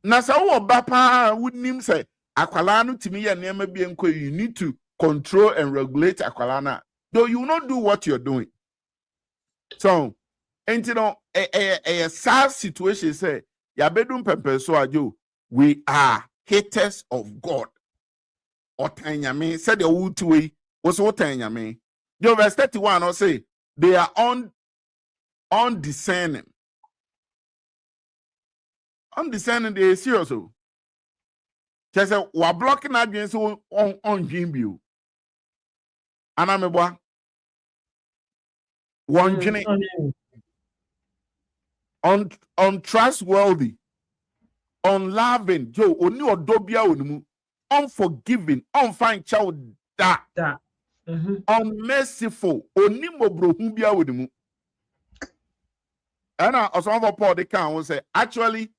Na sa wo bapa wouldn't say akwala no timi ya nema bi enko. You need to control and regulate akwala na. Though you will not do what you're doing. So, and you know, a sad situation say, Yabedum Pempe so ajo, we are haters of God. Otanyame said the wood way was Otanyame. Yo, verse 31 or say, they are undiscerning. Undiscerning, they are serious. Just say, we're blocking against on Jimbu. And I'm a one untrustworthy, unloving, Joe, only odobia unimu, unforgiving, unfine child that unmerciful, only mobrohumbia unimu. And some of Paul the can will say, actually,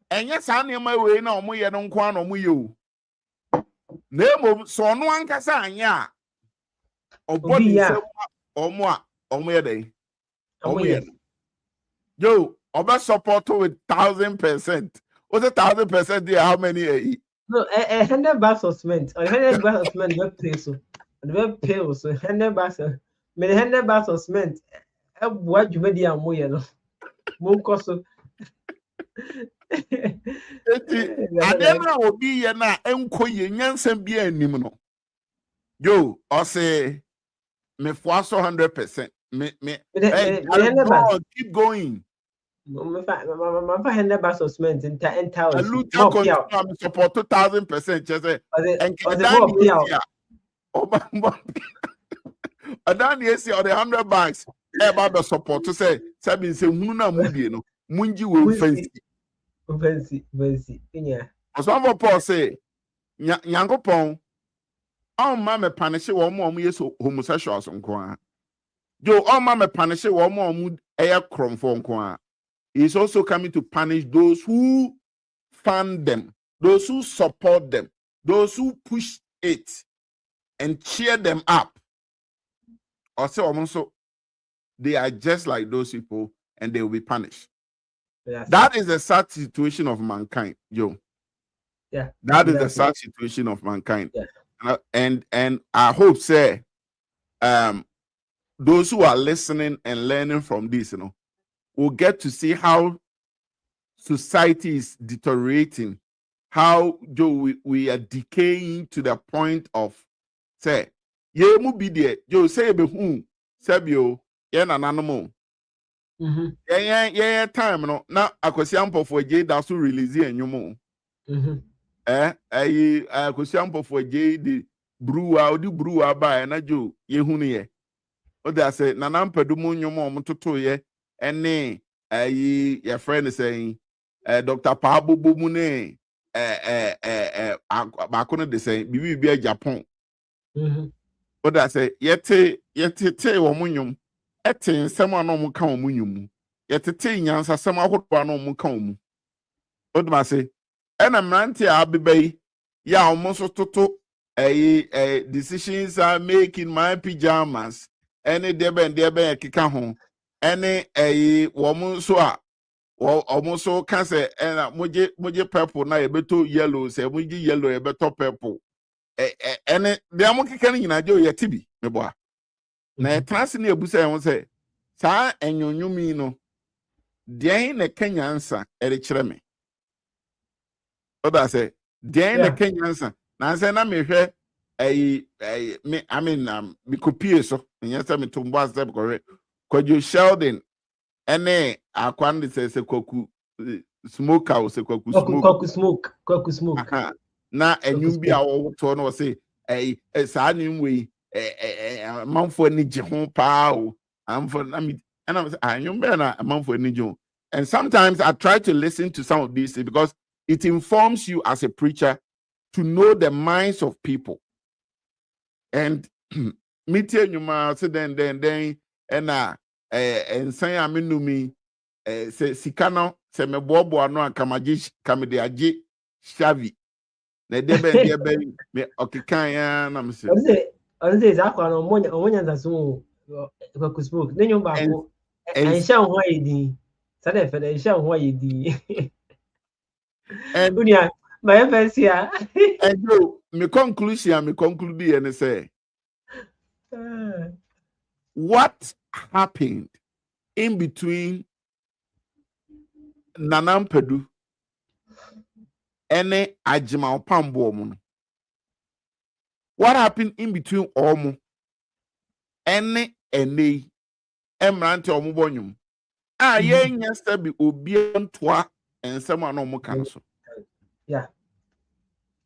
and yes, I near my way now, we don't quan on you. Name of so no one can say, or body or more. Day. Yo, over support with 1,000%. What's 1,000% there? How many? No, 100 bags of cement. 100 bags of cement don't pay so. Don't pay so. 100 bags. 100 bags of cement. What you made the amoya no? Munkoso. I never will be here now. Enko ye nyansen bi anim no. Yo, I say me for 100%. Keep going. My 100 bags of cement in town. I support 2,000%. Just say, and then you see, or the 100 bags about the support to say, Sabin say, Muna Mudi, no, Munji will fancy. Fancy. Yeah. Osama Paul say, Yankopon, oh, mamma punish one more years homosexuals on Kwa. Joe, oh, mamma punish one more mood air crom for Kwa. He's also coming to punish those who fund them, those who support them, those who push it and cheer them up. Also, they are just like those people and they will be punished. Yes. That is the sad situation of mankind, Joe. Yeah. That is the sad situation of mankind. Yeah. And I hope, say, those who are listening and learning from this, will get to see how society is deteriorating, how Joe we are decaying to the point of say, ye mu be there, Joe say be who sabio ye na nanomo. Yeah, time no na akwasiampo for je da so release enwumo. Akwasiampo for je di brewer ba na Joe ye hu ne ye. O da say nanampadu mu nwumo omtoto ye ene your friend is saying Dr. Pabo Bumune Bakuna de say Bibi be Japan. What I say yete womunyum ete nsema no mu ka womunyum yete nyansa sema hodo no mu ka womu. What ma say ena mrante abebai ya omoso toto decisions are making my pajamas any debe kika ho ene womu so a almost so can say and moje purple na yebeto yellow say moje yellow yebeto purple and the amoki kan nyina jo ye tibi meboa na trans na ebusa won say sa enyonyumi no den na kanyansa ere kire me oda say den na kanyansa na say na mehwe me I mean me copy so nyasa me tumbo asem correct Kwadwo Sheldon ene akwan de se kwaku smoke out se kwaku smoke na enyum bi a wo to no say sa nyum we manfo ni je ho pa o amfo na mi and I'm anyum be na manfo ni je. And sometimes I try to listen to some of these because it informs you as a preacher to know the minds of people. And me tell you ma say then and ensan ya menumi se sikano se mebobo ano akamaji kamede age shavi na debe me okikan ya na me se onse za kwa no omonya nzaso kwa kusmoke nenyo ba ko ensha ho yedi sada fede ensha ho yedi dunia my fancy me conclude and say what happened in between Nanampadu and Ajima Pambo? What happened in between Omo and Emrante Omubonium? Yes, be obian twa and someone no more cancel. Yeah.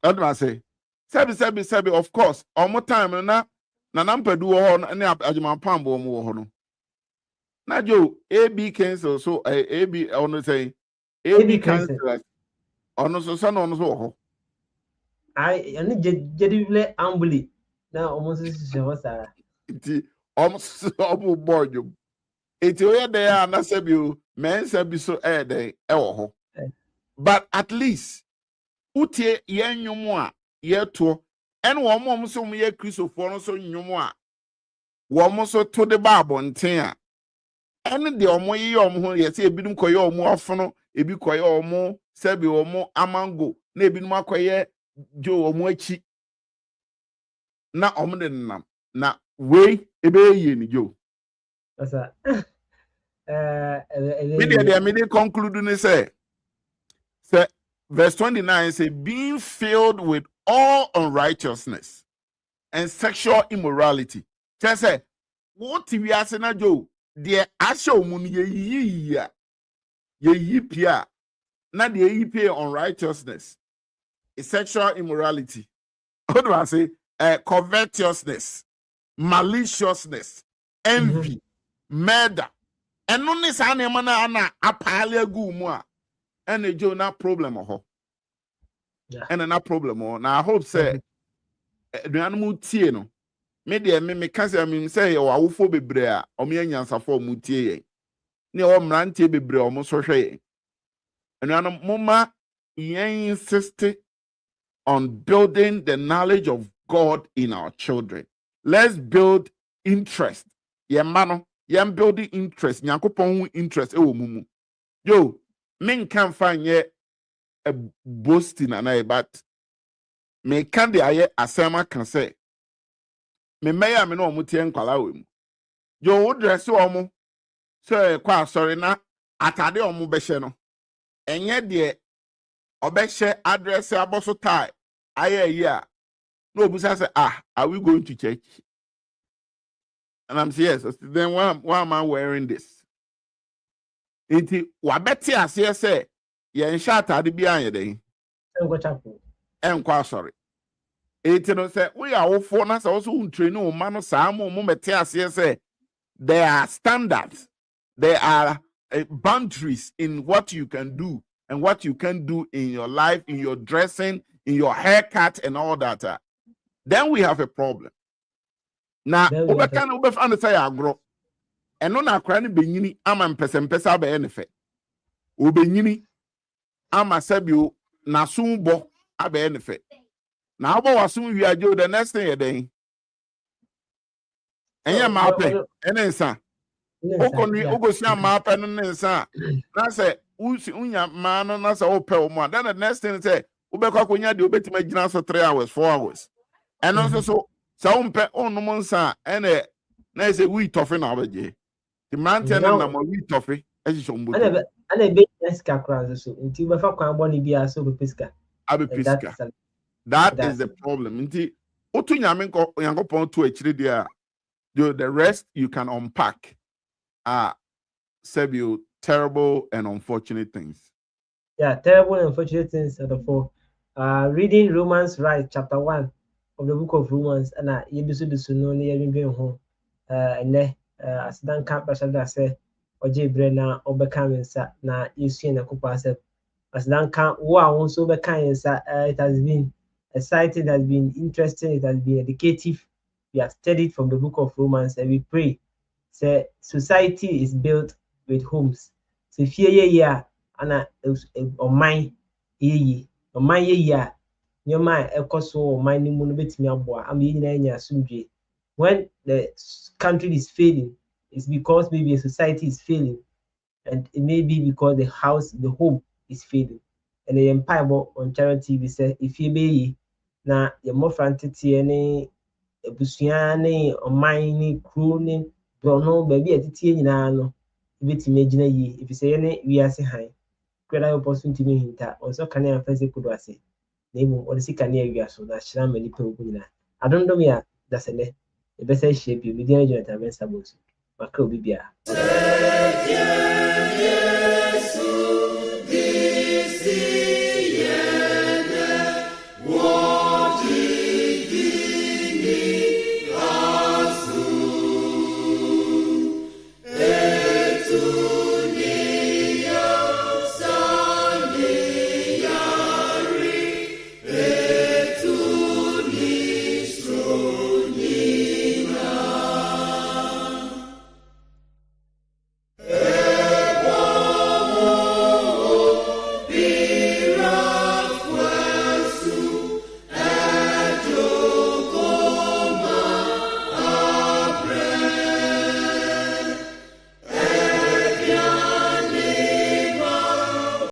What do I say? Sabi, of course, almost time na Nanampadu or Ajima Pambo mo. Na Joe, AB cancel so AB on say AB cancel on so son on so I jedivle ambuli na almost se wasa iti almost obu board you iti oya there na sabi men sabi so dey e wo ho but at least utie ye nwumu a ye to en wo mo so mo ye Christopher no so nwumu a wo mo so to de ba abonten a ene de omo yi omo ho ye se ebinum koye omo afono ebi koye omo sabi omo amango na ebinum akoye jo omo achi na omo de nam na we ebe ye ni jo asa me dey conclude ni say verse 29 say being filled with all unrighteousness and sexual immorality. Just say what we are saying jo de asho mu ni ye pia na de ye pia unrighteousness is sexual immorality. What do I say? Covetousness, maliciousness, envy, murder. And no ni sa na ana apale agu mu a and a na problem ho. Yeah. And na problem ho. Now I hope say aduanom tie no. Me de me ka say me say ye awofo bebre a o me anyansafo mu tie ye. Ne o mrantie bebre o mo so hwe ye. Aduanom moma yen insist on building the knowledge of God in our children. Let's build interest. Yemano, yem building interest. Nyankopon interest e wo mumu. Yo, men can find ye a boasting and I but me can de aye asema can say. Me meya me no mutie nkwala we mu. Yo wo dress wo mu. So kwa sorry na atade o mu behye no. Enye de obehye address aboso tie. Aye yeah. No, Busa said, are we going to church? And I'm saying, yes. Then why am I wearing this? Inti wabeti asiye say, ye shot at the behind day. Sorry. It no say we are all for us also train no man samo mumeti asiye say there are standards, there are boundaries in what you can do and what you can do in your life, in your dressing, in your haircut, and all that. Then we have a problem. Now, Obeka na Obefa na say agro. Eno na akra ne benyini ama mpesempesa ba enefe. Obenyini ama sabio na sumbo aba enefe. Na obo wasum wiajo the next thing yeden. Enye mape, ene nsa. Okoni ogosia mape no nsa. Na say usi unya ma no na say ope o mo. Then the next thing say Obeka konya de obetima gina so 3 hours, 4 hours. And also so umpe on no monsa ene na say we toffee na obeje. The man tell na mo we toffee e so mbo. Ana be pesca cross so nti be fa kwan boni bia so be pesca. Abe pesca. That is the problem. Nti otu nyame nko yankopon to akire dia the rest you can unpack. Several terrible and unfortunate things. Yeah, terrible and unfortunate things are the four. Reading Romans right chapter 1 of the book of Romans and you do no near being home. And as Dan Camp say, or J. Brenna or Beckham na you see in a couple as Dan Camp, wow, so Beckham it has been exciting, it has been interesting, it has been educative. We have studied from the book of Romans and we pray. Say society is built with homes. So if you and on my on my year. Your mind so mining monument me aboa am yin asumdwe. When the country is failing, it's because maybe a society is failing, and it may be because the home is failing. And the empire on charity we say if you be na your more frantity any busuane or mining crooning brono baby at tea no bit imagine ye if you say any we are say high. Great opportunity me hinta also can I fancy could I say. Name or the sick near you so that shall many people. I don't know me, that's a net. The best shape you begin to enter Sabos. Macro Bibia.